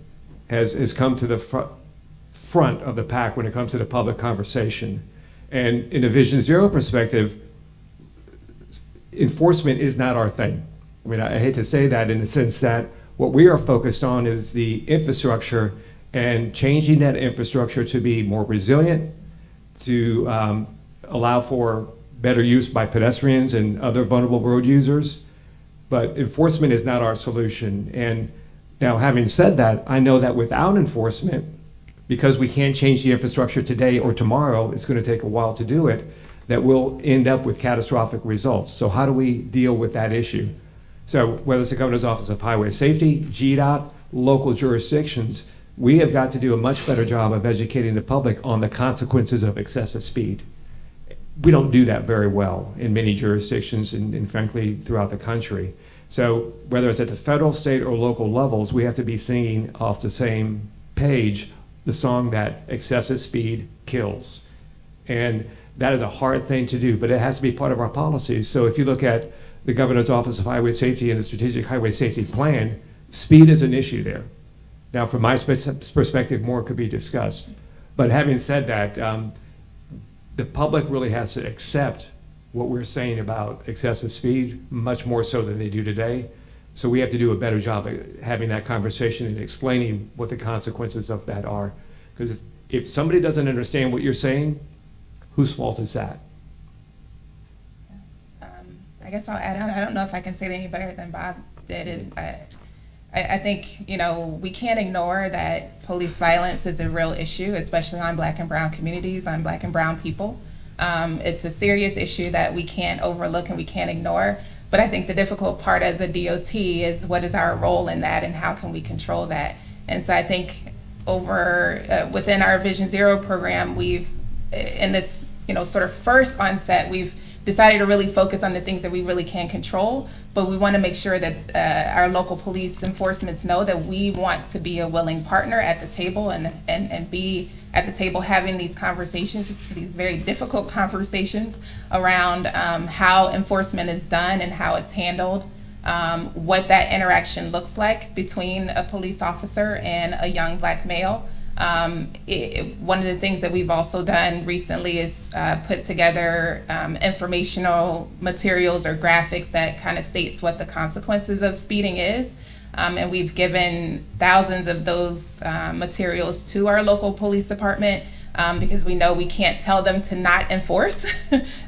has come to the front of the pack when it comes to the public conversation. And in a VisionZero perspective, enforcement is not our thing. I mean, I hate to say that in the sense that what we are focused on is the infrastructure and changing that infrastructure to be more resilient, to allow for better use by pedestrians and other vulnerable road users. But enforcement is not our solution. And now, having said that, I know that without enforcement, because we can't change the infrastructure today or tomorrow, it's going to take a while to do it, that we'll end up with catastrophic results. So how do we deal with that issue? So whether it's the Governor's Office of Highway Safety, GDOT, local jurisdictions, we have got to do a much better job of educating the public on the consequences of excessive speed. We don't do that very well in many jurisdictions and frankly throughout the country. So whether it's at the federal, state, or local levels, we have to be singing off the same page the song that excessive speed kills. And that is a hard thing to do, but it has to be part of our policies. So if you look at the Governor's Office of Highway Safety and the Strategic Highway Safety Plan, speed is an issue there. Now, from my perspective, more could be discussed. But having said that, the public really has to accept what we're saying about excessive speed, much more so than they do today. So we have to do a better job at having that conversation and explaining what the consequences of that are. Because if somebody doesn't understand what you're saying, whose fault is that? I guess I'll add on. I don't know if I can say it any better than Bob did. I think, we can't ignore that police violence is a real issue, especially on Black and brown communities, on Black and brown people. It's a serious issue that we can't overlook and we can't ignore. But I think the difficult part as a DOT is what is our role in that and how can we control that? And so I think within our VisionZero program, we've, in this, sort of first onset, we've decided to really focus on the things that we really can control, but we want to make sure that our local police enforcements know that we want to be a willing partner at the table and be at the table having these conversations, these very difficult conversations around how enforcement is done and how it's handled, what that interaction looks like between a police officer and a young Black male. One of the things that we've also done recently is put together informational materials or graphics that kind of states what the consequences of speeding is. And we've given thousands of those materials to our local police department because we know we can't tell them to not enforce.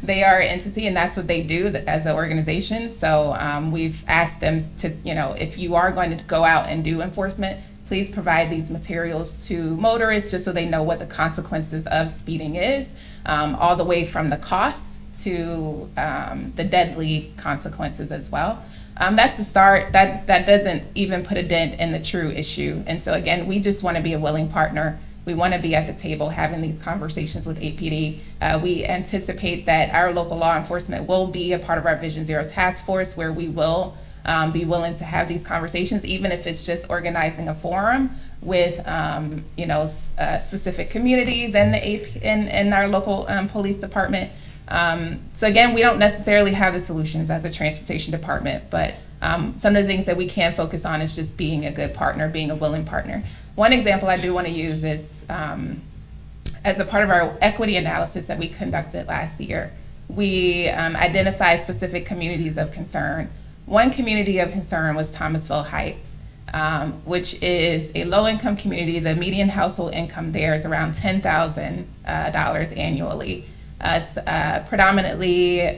They are an entity and that's what they do as an organization. So we've asked them to, if you are going to go out and do enforcement, please provide these materials to motorists just so they know what the consequences of speeding is, all the way from the cost to the deadly consequences as well. That's the start. That doesn't even put a dent in the true issue. And so again, we just want to be a willing partner We want to be at the table having these conversations with APD. We anticipate that our local law enforcement will be a part of our VisionZero task force, where we will be willing to have these conversations, even if it's just organizing a forum with specific communities and the and our local police department. So again, we don't necessarily have the solutions as a transportation department, but some of the things that we can focus on is just being a good partner, being a willing partner. One example I do want to use is as a part of our equity analysis that we conducted last year, we identified specific communities of concern. One community of concern was Thomasville Heights, which is a low-income community. The median household income there is around $10,000 annually. It's predominantly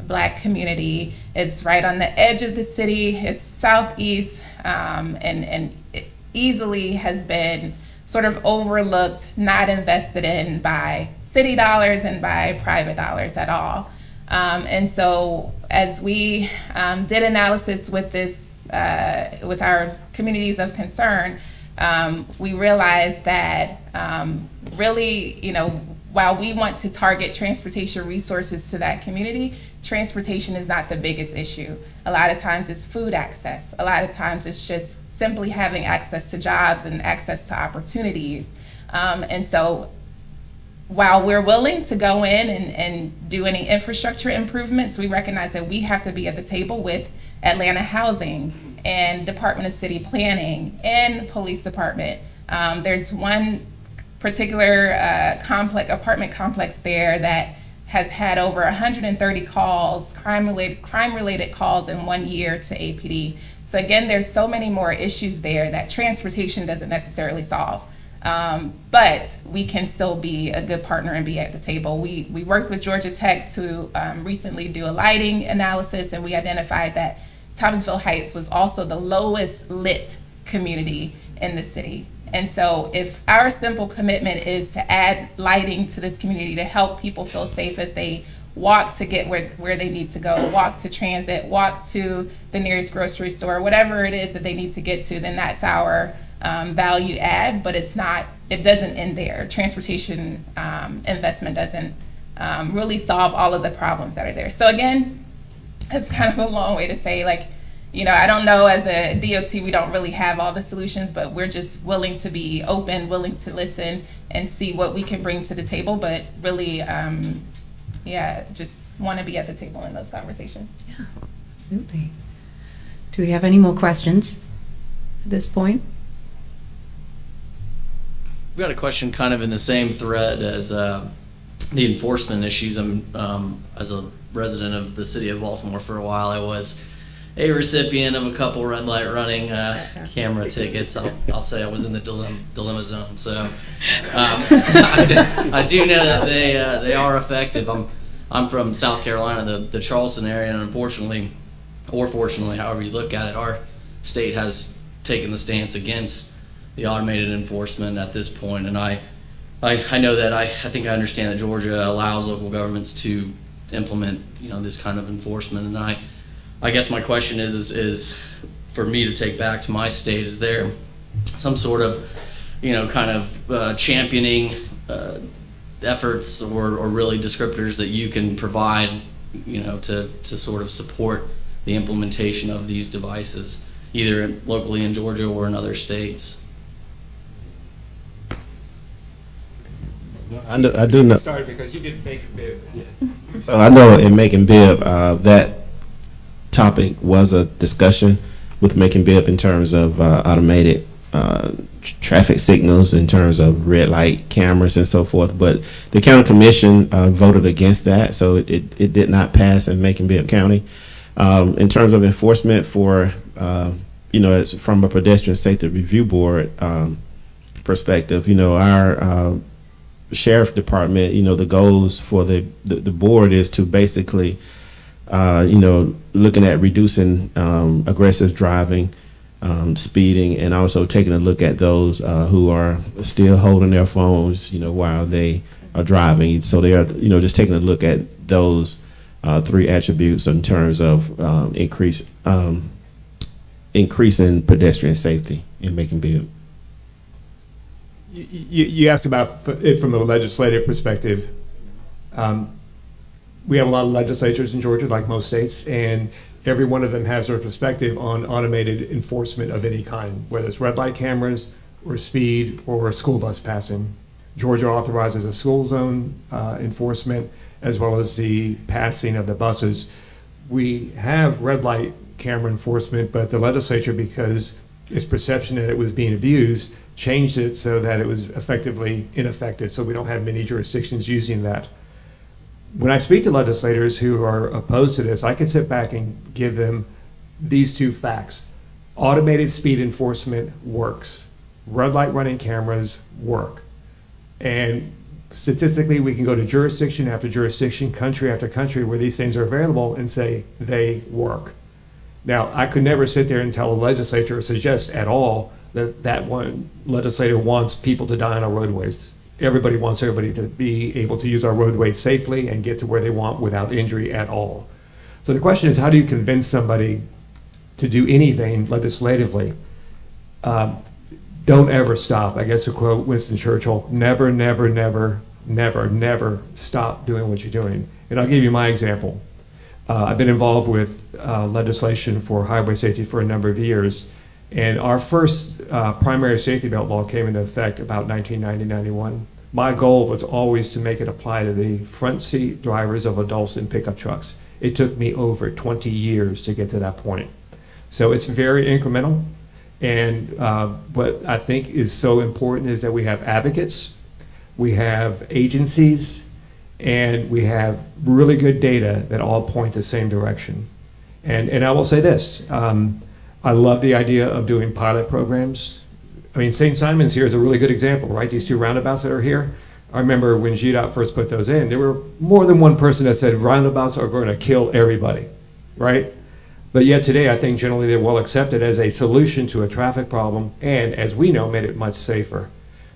Black community. It's right on the edge of the city. It's southeast, and it easily has been sort of overlooked, not invested in by city dollars and by private dollars at all. And so as we did analysis with this, with our communities of concern, we realized that really, while we want to target transportation resources to that community, transportation is not the biggest issue. A lot of times it's food access. A lot of times it's just simply having access to jobs and access to opportunities. And so while we're willing to go in and do any infrastructure improvements, we recognize that we have to be at the table with Atlanta Housing and Department of City Planning and Police Department. There's one particular apartment complex there that has had over 130 calls, crime-related calls in 1 year to APD. So again, there's so many more issues there that transportation doesn't necessarily solve. But we can still be a good partner and be at the table. We worked with Georgia Tech to recently do a lighting analysis, and we identified that Thomasville Heights was also the lowest lit community in the city. And so if our simple commitment is to add lighting to this community to help people feel safe as they walk to get where they need to go, walk to transit, walk to the nearest grocery store, whatever it is that they need to get to, then that's our value add, but it doesn't end there. Transportation investment doesn't really solve all of the problems that are there. So again, it's kind of a long way to say, I don't know, as a DOT, we don't really have all the solutions, but we're just willing to be open, willing to listen and see what we can bring to the table, but really, just want to be at the table in those conversations. Yeah, absolutely. Do we have any more questions at this point? We got a question kind of in the same thread as the enforcement issues. As a resident of the city of Baltimore for a while, I was a recipient of a couple red light running camera tickets. I'll say I was in the dilemma zone. So I do know that they are effective. I'm from South Carolina, the Charleston area, and unfortunately, or fortunately, however you look at it, our state has taken the stance against the automated enforcement at this point. And I know that I think I understand that Georgia allows local governments to implement this kind of enforcement. And I guess my question is for me to take back to my state, is there some sort of championing efforts or really descriptors that you can provide to sort of support the implementation of these devices, either locally in Georgia or in other states? I do know. Started because you did Macon-Bibb. So I know in Macon-Bibb, that topic was a discussion with Macon-Bibb in terms of automated traffic signals, in terms of red light cameras and so forth. But the county commission voted against that, so it did not pass in Macon-Bibb County. In terms of enforcement for, it's from a pedestrian safety review board perspective, our sheriff department, the goals for the board is to basically, looking at reducing aggressive driving, speeding, and also taking a look at those who are still holding their phones, while they are driving. So they are, just taking a look at those three attributes in terms of increasing pedestrian safety in Macon-Bibb. You asked about it from a legislative perspective. We have a lot of legislatures in Georgia, like most states, and every one of them has their perspective on automated enforcement of any kind, whether it's red light cameras or speed or school bus passing. Georgia authorizes a school zone enforcement as well as the passing of the buses. We have red light camera enforcement, but the legislature, because its perception that it was being abused, changed it so that it was effectively ineffective. So we don't have many jurisdictions using that. When I speak to legislators who are opposed to this, I can sit back and give them these two facts. Automated speed enforcement works. Red light running cameras work. And statistically, we can go to jurisdiction after jurisdiction, country after country, where these things are available and say they work. Now, I could never sit there and tell a legislature or suggest at all that one legislator wants people to die on our roadways. Everybody wants everybody to be able to use our roadways safely and get to where they want without injury at all. So the question is, how do you convince somebody to do anything legislatively? Don't ever stop. I guess to quote Winston Churchill, never, never, never, never, never stop doing what you're doing. And I'll give you my example. I've been involved with legislation for highway safety for a number of years. And our first primary safety belt law came into effect about 1990-91. My goal was always to make it apply to the front seat drivers of adults in pickup trucks. It took me over 20 years to get to that point. So it's very incremental. And what I think is so important is that we have advocates, we have agencies, and we have really good data that all point the same direction. And I will say this, I love the idea of doing pilot programs. I mean, St. Simon's here is a really good example, right? These two roundabouts that are here. I remember when GDOT first put those in, there were more than one person that said roundabouts are going to kill everybody, right? But yet today, I think generally they're well accepted as a solution to a traffic problem, and as we know, made it much safer.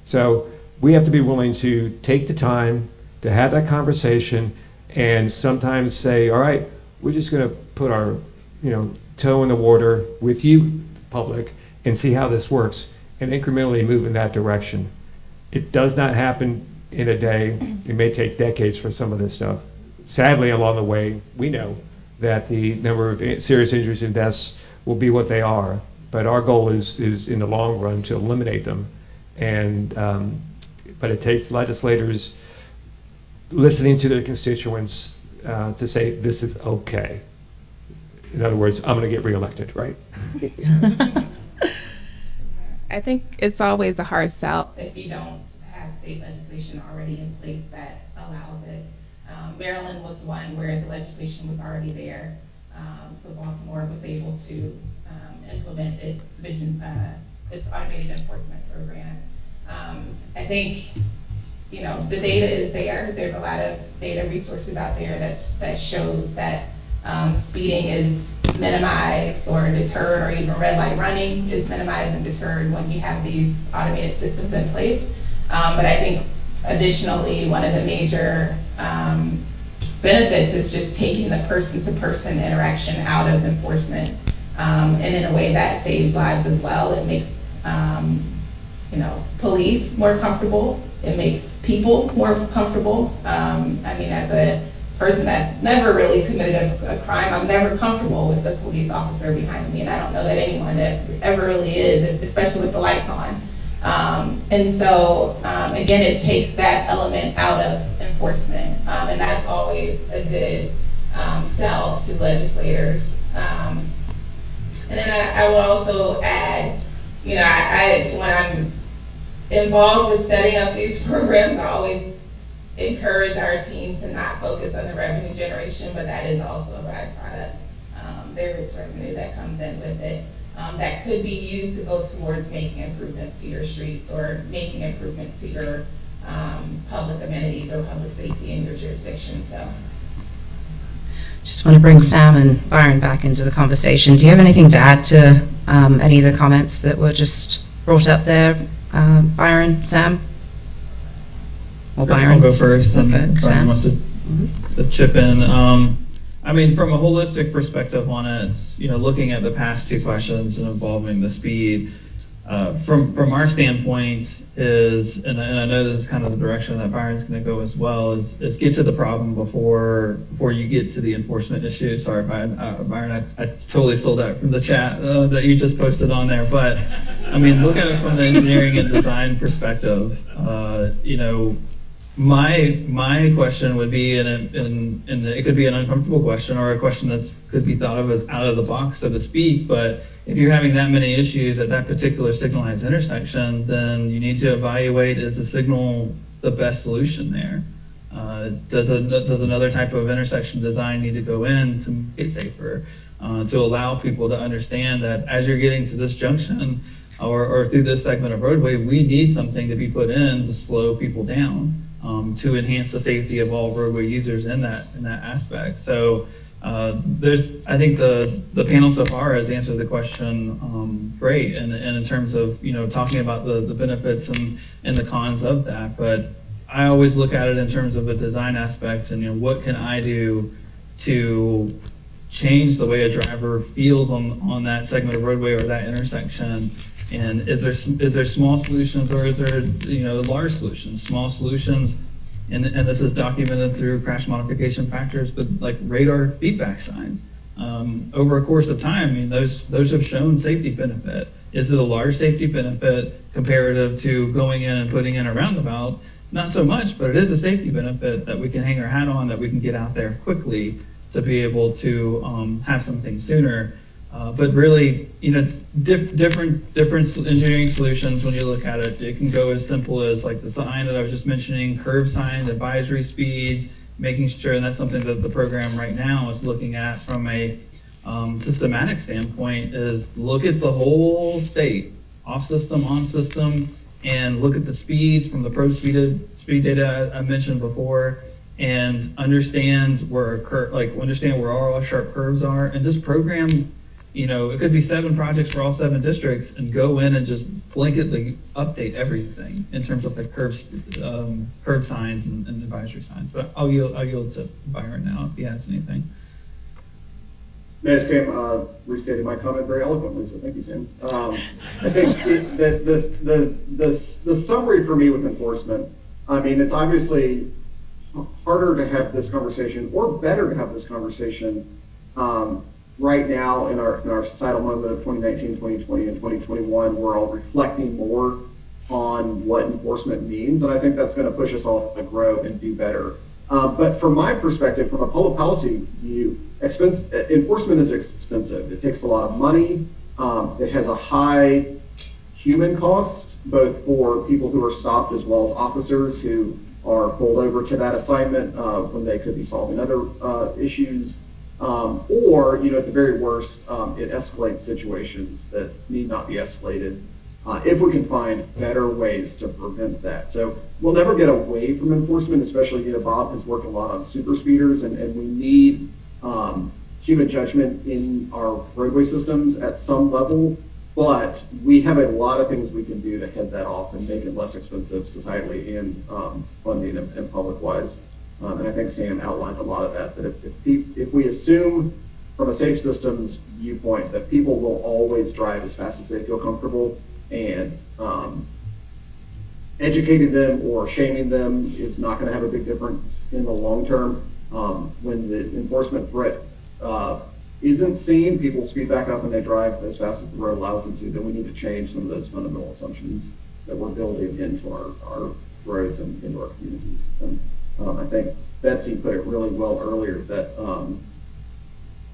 So we have to be willing to take the time to have that conversation and sometimes say, all right, we're just going to put our, toe in the water with you, public, and see how this works, and incrementally move in that direction. It does not happen in a day. It may take decades for some of this stuff. Sadly, along the way, we know that the number of serious injuries and deaths will be what they are, but our goal is in the long run to eliminate them. And but it takes legislators listening to their constituents to say this is okay. In other words, I'm going to get reelected, right? I think it's always a hard sell if you don't have state legislation already in place that allows it. Maryland was one where the legislation was already there, so Baltimore was able to implement its its automated enforcement program. I think the data is there. There's a lot of data resources out there that shows that speeding is minimized or deterred, or even red light running is minimized and deterred when you have these automated systems in place. But I think additionally, one of the major benefits is just taking the person-to-person interaction out of enforcement, and in a way that saves lives as well. It makes police more comfortable. It makes people more comfortable. As a person that's never really committed a crime, I'm never comfortable with the police officer behind me, and I don't know that anyone that ever really is, especially with the lights on. And so, again, it takes that element out of enforcement, and that's always a good sell to legislators. And then I will also add, when I'm involved with setting up these programs, I always encourage our team to not focus on the revenue generation, but that is also a byproduct. There is revenue that comes in with it. That could be used to go towards making improvements to your streets or making improvements to your public amenities or public safety in your jurisdiction. So, Just want to bring Sam and Byron back into the conversation. Do you have anything to add to any of the comments that were just brought up there, Byron, Sam? Or Byron? I'll go first, and Okay, Byron Sam. wants to chip in. From a holistic perspective on it, looking at the past two questions and involving the speed, From our standpoint is, and I know this is kind of the direction that Byron's going to go as well, is get to the problem before you get to the enforcement issue. Sorry, Byron, I totally stole that from the chat that you just posted on there. But I mean, look at it from the engineering and design perspective. My question would be, and it could be an uncomfortable question or a question that could be thought of as out of the box, so to speak, but if you're having that many issues at that particular signalized intersection, then you need to evaluate, is the signal the best solution there? Does another type of intersection design need to go in to make it safer, to allow people to understand that as you're getting to this junction or through this segment of roadway, we need something to be put in to slow people down, to enhance the safety of all roadway users in that aspect. So I think the panel so far has answered the question great, and in terms of talking about the benefits and the cons of that. But I always look at it in terms of a design aspect, and what can I do to change the way a driver feels on that segment of roadway or that intersection. And is there small solutions, or is there large solutions? Small solutions, and this is documented through crash modification factors, but like radar feedback signs. Over a course of time, I mean, those have shown safety benefit. Is it a large safety benefit comparative to going in and putting in a roundabout? Not so much, but it is a safety benefit that we can hang our hat on, that we can get out there quickly to be able to have something sooner. But really, different engineering solutions, when you look at it, it can go as simple as like the sign that I was just mentioning, curb sign, advisory speeds, making sure, and that's something that the program right now is looking at from a systematic standpoint, is look at the whole state, off system, on system, and look at the speeds from the speed data I mentioned before, and understand where all our sharp curves are, and just program. It could be 7 projects for all 7 districts, and go in and just blanketly update everything in terms of the curb signs and advisory signs. But I'll yield to Byron now if he has anything. Mayor Sam restated my comment very eloquently, so thank you, Sam. I think the summary for me with enforcement, I mean, it's obviously harder to have this conversation, or better to have this conversation right now in our societal moment of 2019, 2020, and 2021. We're all reflecting more on what enforcement means, and I think that's going to push us all to grow and do better. But from my perspective, from a public policy view, enforcement is expensive. It takes a lot of money. It has a high human cost, both for people who are stopped as well as officers who are pulled over to that assignment when they could be solving other issues. Or, at the very worst, it escalates situations that need not be escalated if we can find better ways to prevent that. So we'll never get away from enforcement, especially, Bob has worked a lot on super speeders, and we need human judgment in our roadway systems at some level, but we have a lot of things we can do to head that off and make it less expensive societally and funding and public-wise. And I think Sam outlined a lot of that if we assume from a safe systems viewpoint that people will always drive as fast as they feel comfortable, and educating them or shaming them is not going to have a big difference in the long term. When the enforcement threat isn't seen, people speed back up and they drive as fast as the road allows them to. Then we need to change some of those fundamental assumptions that we're building into our roads and into our communities. And I think Betsy put it really well earlier that,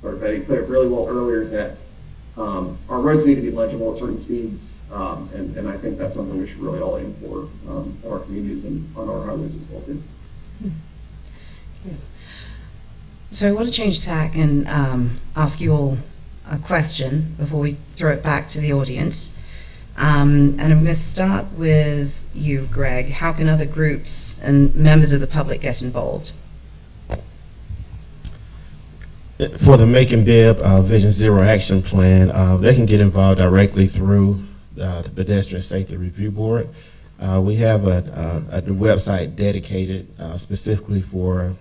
Betty put it really well earlier that our roads need to be legible at certain speeds, and I think that's something we should really all aim for in our communities and on our highways as well too. So I want to change tack and ask you all a question before we throw it back to the audience. And I'm going to start with you, Greg. How can other groups and members of the public get involved? For the Macon-Bibb VisionZero action plan, they can get involved directly through the Pedestrian Safety Review Board. We have a website dedicated specifically for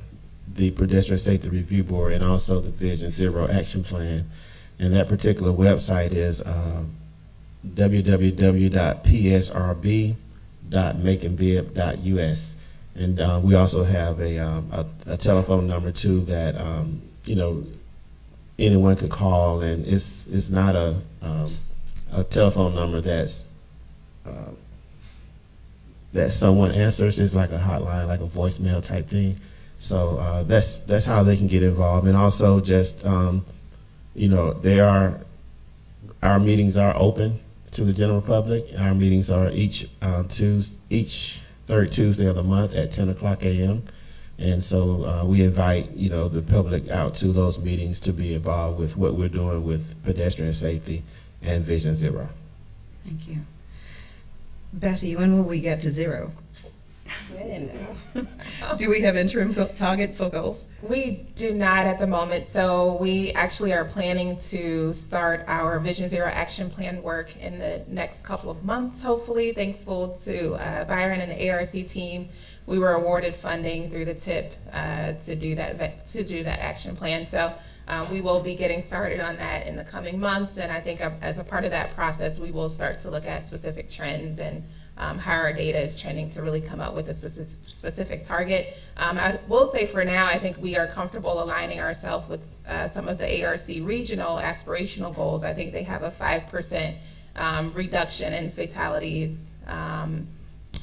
the Pedestrian Safety Review Board and also the VisionZero action plan. And that particular website is www.psrb.macon-bibb.us. And we also have a telephone number too that anyone could call, and it's not a telephone number that someone answers. It's like a hotline, like a voicemail type thing. So that's how they can get involved. And also just our meetings are open to the general public. Our meetings are each third Tuesday of the month at 10 o'clock a.m. And so we invite the public out to those meetings to be involved with what we're doing with pedestrian safety and VisionZero. Thank you. Betty, when will we get to zero? Do we have interim targets or goals? We do not at the moment. So we actually are planning to start our VisionZero action plan work in the next couple of months, hopefully. Thankful to Byron and the ARC team. We were awarded funding through the TIP to do that action plan. So we will be getting started on that in the coming months. And I think as a part of that process, we will start to look at specific trends and how our data is trending to really come up with a specific target. I will say for now, I think we are comfortable aligning ourselves with some of the ARC regional aspirational goals. I think they have a 5% reduction in fatalities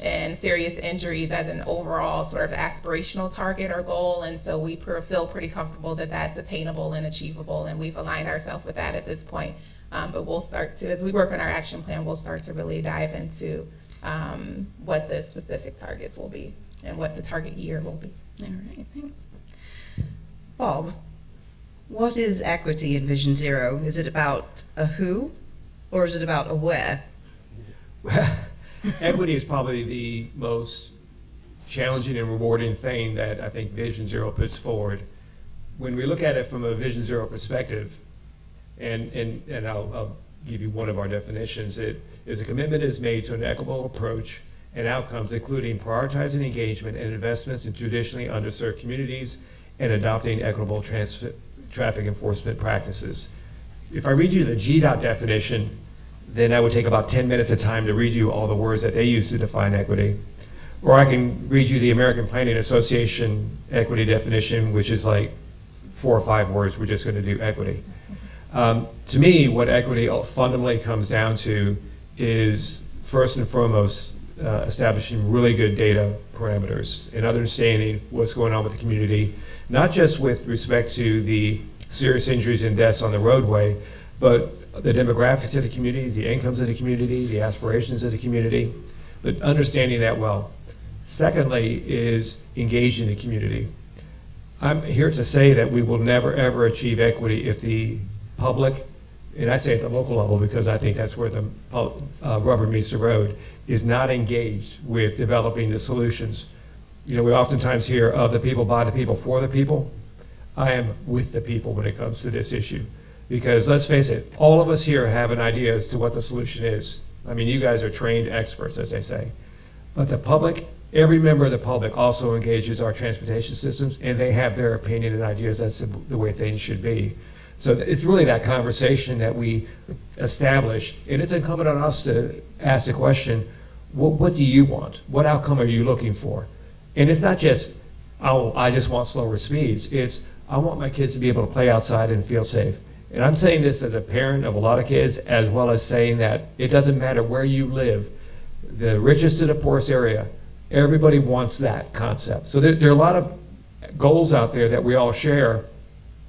and serious injuries as an overall sort of aspirational target or goal. And so we feel pretty comfortable that that's attainable and achievable, and we've aligned ourselves with that at this point. But we'll start to, as we work on our action plan, we'll start to really dive into what the specific targets will be and what the target year will be. All right, thanks. Bob, what is equity in VisionZero? Is it about a who or is it about a where? Equity is probably the most challenging and rewarding thing that I think VisionZero puts forward. When we look at it from a VisionZero perspective, and I'll give you one of our definitions, it is a commitment is made to an equitable approach and outcomes, including prioritizing engagement and investments in traditionally underserved communities and adopting equitable traffic enforcement practices. If I read you the GDOT definition, then I would take about 10 minutes of time to read you all the words that they use to define equity. Or I can read you the American Planning Association equity definition, which is like 4 or 5 words. We're just going to do equity. To me, what equity fundamentally comes down to is, first and foremost, establishing really good data parameters and understanding what's going on with the community, not just with respect to the serious injuries and deaths on the roadway, but the demographics of the community, the incomes of the community, the aspirations of the community, but understanding that well. Secondly is engaging the community. I'm here to say that we will never ever achieve equity if the public, and I say at the local level because I think that's where the rubber meets the road, is not engaged with developing the solutions. We oftentimes hear of the people, by the people, for the people. I am with the people when it comes to this issue. Because let's face it, all of us here have an idea as to what the solution is. I mean, you guys are trained experts, as they say. But the public, every member of the public also engages our transportation systems, and they have their opinion and ideas as to the way things should be. So it's really that conversation that we establish, and it's incumbent on us to ask the question, what do you want? What outcome are you looking for? And it's not just, oh, I just want slower speeds. It's, I want my kids to be able to play outside and feel safe. And I'm saying this as a parent of a lot of kids, as well as saying that it doesn't matter where you live, the richest to the poorest area, everybody wants that concept. So there are a lot of goals out there that we all share.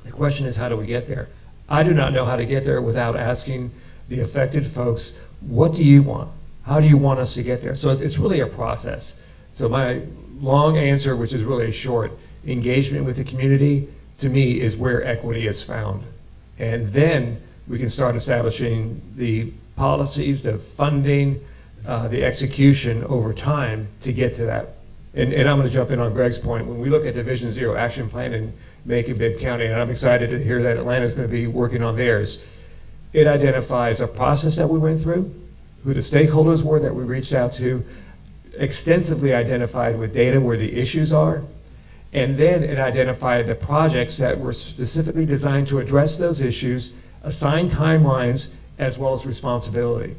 The question is, how do we get there? I do not know how to get there without asking the affected folks, what do you want? How do you want us to get there? So it's really a process. So my long answer, which is really short, engagement with the community, to me, is where equity is found. And then we can start establishing the policies, the funding, the execution over time to get to that. And I'm going to jump in on Greg's point. When we look at the VisionZero action plan in Macon-Bibb County, and I'm excited to hear that Atlanta's going to be working on theirs, it identifies a process that we went through, who the stakeholders were that we reached out to, extensively identified with data where the issues are, and then it identified the projects that were specifically designed to address those issues, assigned timelines, as well as responsibility.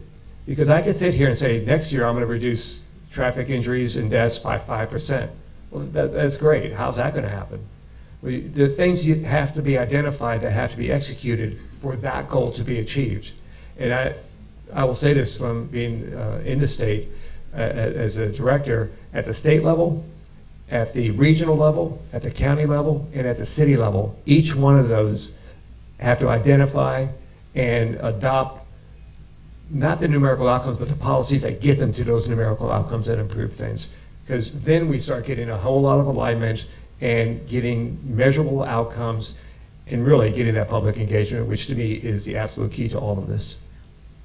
Because I could sit here and say, next year I'm going to reduce traffic injuries and deaths by 5%. Well, that's great. How's that going to happen? The things you have to be identified that have to be executed for that goal to be achieved. And I will say this from being in the state as a director, at the state level, at the regional level, at the county level, and at the city level. Each one of those have to identify and adopt not the numerical outcomes, but the policies that get them to those numerical outcomes that improve things. Because then we start getting a whole lot of alignment and getting measurable outcomes and really getting that public engagement, which to me is the absolute key to all of this.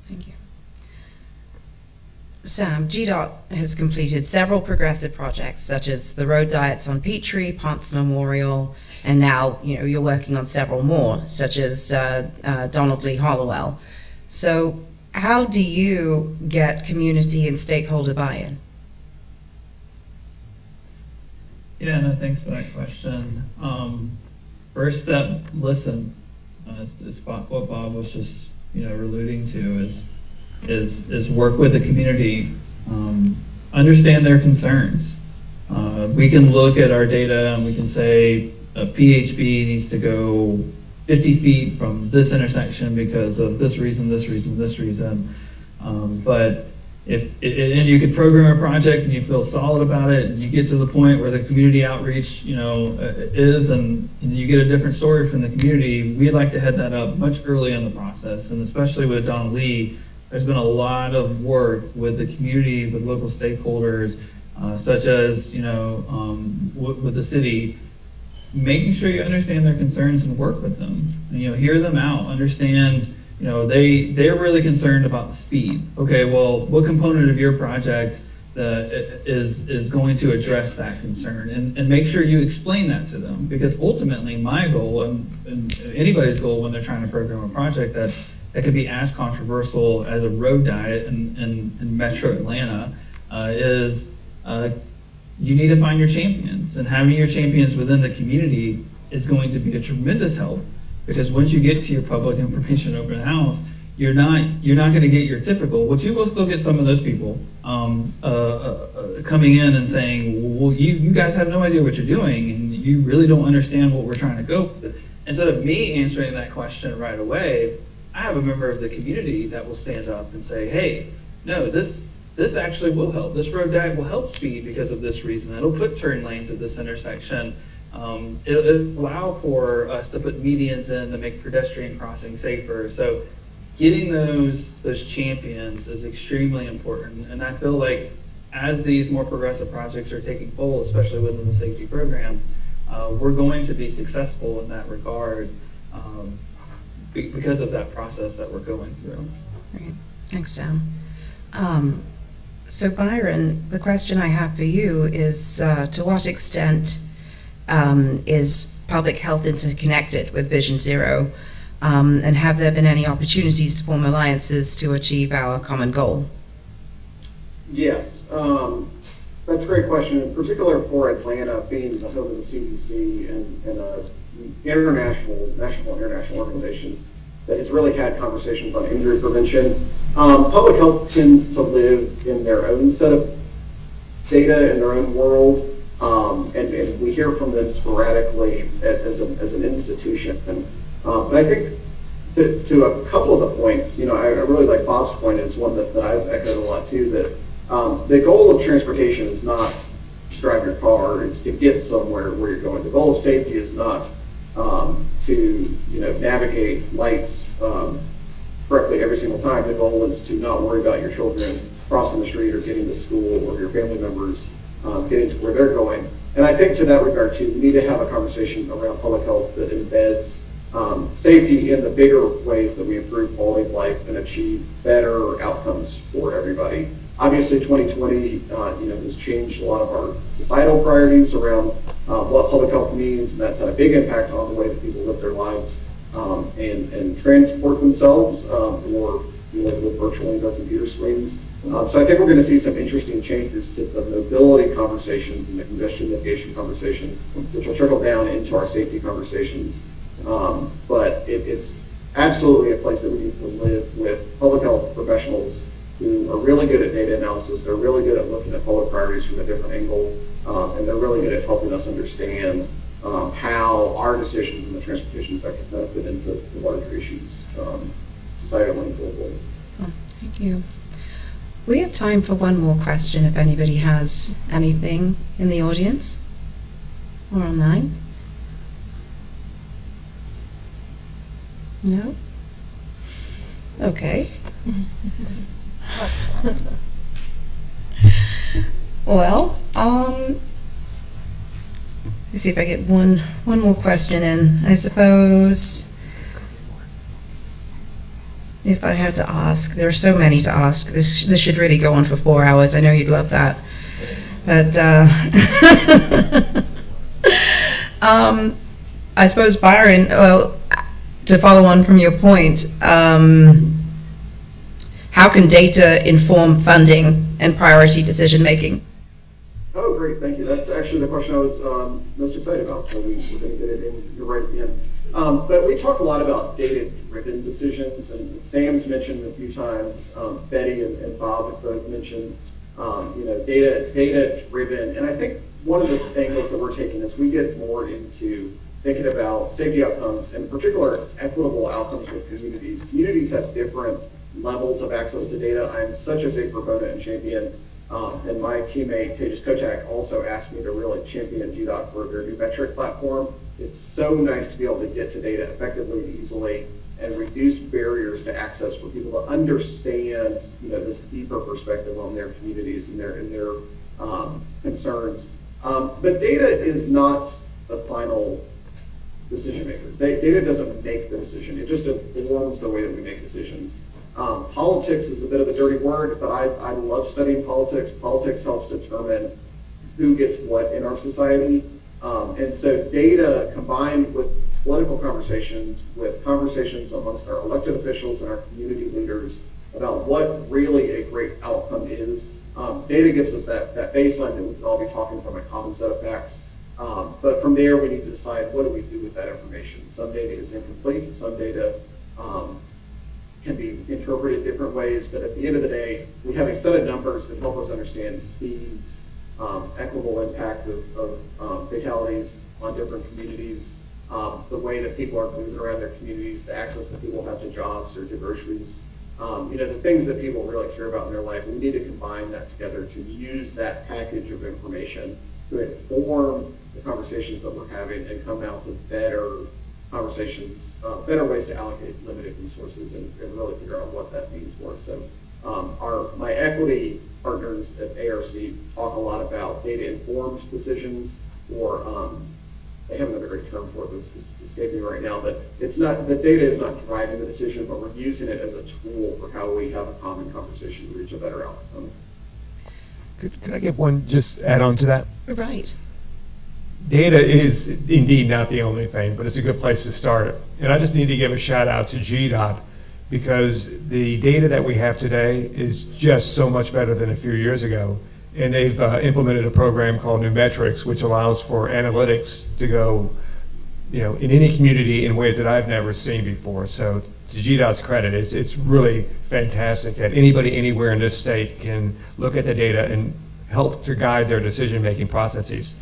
Thank you. Sam, GDOT has completed several progressive projects, such as the road diets on Peachtree, Ponce Memorial, and now you're working on several more, such as Donald Lee Hollowell. So how do you get community and stakeholder buy-in? Yeah, no, thanks for that question. First step, listen. It's what Bob was just alluding to is work with the community, understand their concerns. We can look at our data and we can say a PHB needs to go 50 feet from this intersection because of this reason, this reason, this reason. But and you could program a project and you feel solid about it and you get to the point where the community outreach is and you get a different story from the community, we'd like to head that up much early in the process. And especially with Don Lee, there's been a lot of work with the community, with local stakeholders, such as with the city, making sure you understand their concerns and work with them and hear them out, understand they're really concerned about the speed. Okay, well, what component of your project is going to address that concern? And make sure you explain that to them, because ultimately my goal and anybody's goal when they're trying to program a project that could be as controversial as a road diet in Metro Atlanta is you need to find your champions, and having your champions within the community is going to be a tremendous help. Because once you get to your public information open house, you're not going to get your typical, but you will still get some of those people coming in and saying, well, you guys have no idea what you're doing, and you really don't understand what we're trying to go with. Instead of me answering that question right away, I have a member of the community that will stand up and say, hey, no, this actually will help. This road diet will help speed because of this reason. It'll put turn lanes at this intersection. It'll allow for us to put medians in to make pedestrian crossing safer. So getting those champions is extremely important. And I feel like as these more progressive projects are taking hold, especially within the safety program, we're going to be successful in that regard because of that process that we're going through. Great. Thanks, Sam. So Byron, the question I have for you is to what extent is public health interconnected with VisionZero, and have there been any opportunities to form alliances to achieve our common goal? Yes, that's a great question, in particular for Atlanta, being the home of the CDC and an national international organization that has really had conversations on injury prevention. Public health tends to live in their own set of data in their own world, and we hear from them sporadically as an institution. But I think to a couple of the points, I really like Bob's point, and it's one that I've echoed a lot too, that the goal of transportation is not to drive your car, it's to get somewhere where you're going. The goal of safety is not to navigate lights correctly every single time. The goal is to not worry about your children crossing the street or getting to school, or your family members getting to where they're going. And I think to that regard too, we need to have a conversation around public health that embeds safety in the bigger ways that we improve quality of life and achieve better outcomes for everybody. Obviously, 2020 has changed a lot of our societal priorities around what public health means, and that's had a big impact on the way that people live their lives and transport themselves, or live virtually in their computer screens. So I think we're going to see some interesting changes to the mobility conversations and the congestion mitigation conversations, which will trickle down into our safety conversations. But it's absolutely a place that we need to live with public health professionals who are really good at data analysis. They're really good at looking at public priorities from a different angle, and they're really good at helping us understand how our decisions in the transportation sector kind of fit into the larger issues, societally and globally. Oh, thank you. We have time for one more question if anybody has anything in the audience or online. No? Okay. Well, let's see if I get one more question in. I suppose if I had to ask, there are so many to ask. This should really go on for 4 hours. I know you'd love that, but I suppose Byron. Well, to follow on from your point, how can data inform funding and priority decision making? Oh, great, thank you. That's actually the question I was most excited about, so we're going to get it in. You're right at the end. But we talk a lot about data-driven decisions, and Sam's mentioned a few times, Betty and Bob have both mentioned, data-driven. And I think one of the angles that we're taking is we get more into thinking about safety outcomes, and in particular, equitable outcomes with communities. Communities have different levels of access to data. I'm such a big proponent and champion, and my teammate, Tejas Kotak, also asked me to really champion GDOT for their new metric platform. It's so nice to be able to get to data effectively and easily and reduce barriers to access for people to understand, this deeper perspective on their communities and their concerns. But data is not the final decision maker. Data doesn't make the decision. It just informs the way that we make decisions. Politics is a bit of a dirty word, but I love studying politics. Politics helps determine who gets what in our society. And so data combined with political conversations, with conversations amongst our elected officials and our community leaders about what really a great outcome is, data gives us that baseline that we can all be talking from a common set of facts. But from there, we need to decide what do we do with that information. Some data is incomplete, some data can be interpreted different ways, but at the end of the day, we have a set of numbers that help us understand speeds, equitable impact of fatalities on different communities, the way that people are moving around their communities, the access that people have to jobs or to groceries, the things that people really care about in their life. We need to combine that together to use that package of information to inform the conversations that we're having and come out with better conversations, better ways to allocate limited resources and really figure out what that means for us. So my equity partners at ARC talk a lot about data-informed decisions, or they have another great term for it that's escaping right now, but it's not, the data is not driving the decision, but we're using it as a tool for how we have a common conversation to reach a better outcome. Could I give one just add on to that? Right. Data is indeed not the only thing, but it's a good place to start. And I just need to give a shout out to GDOT, because the data that we have today is just so much better than a few years ago. And they've implemented a program called New Metrics, which allows for analytics to go, in any community in ways that I've never seen before. So to GDOT's credit, it's really fantastic that anybody anywhere in this state can look at the data and help to guide their decision-making processes.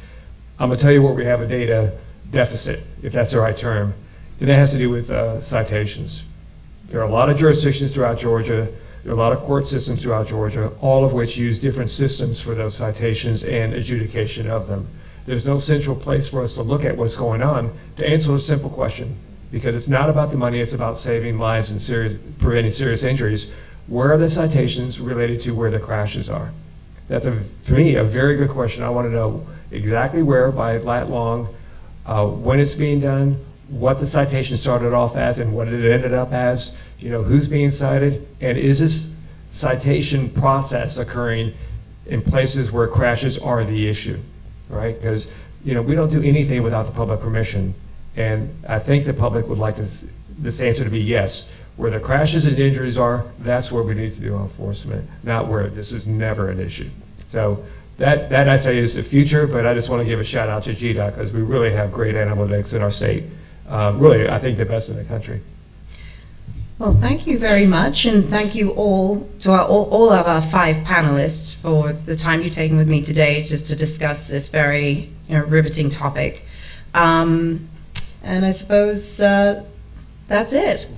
I'm gonna tell you where we have a data deficit, if that's the right term, and that has to do with citations. There are a lot of jurisdictions throughout Georgia, there are a lot of court systems throughout Georgia, all of which use different systems for those citations and adjudication of them. There's no central place for us to look at what's going on to answer a simple question, because it's not about the money, it's about saving lives and preventing serious injuries. Where are the citations related to where the crashes are? That's, to me, a very good question. I want to know exactly where, by lat long, when it's being done, what the citation started off as and what it ended up as, who's being cited, and is this citation process occurring in places where crashes are the issue, right? Because, we don't do anything without the public permission, and I think the public would like this answer to be yes. Where the crashes and injuries are, that's where we need to do enforcement, not where this is never an issue. So that I say is the future, but I just want to give a shout out to GDOT, because we really have great analytics in our state. Really, I think the best in the country. Well, thank you very much, and thank you all to all of our 5 panelists for the time you've taken with me today just to discuss this very riveting topic. And I suppose that's it.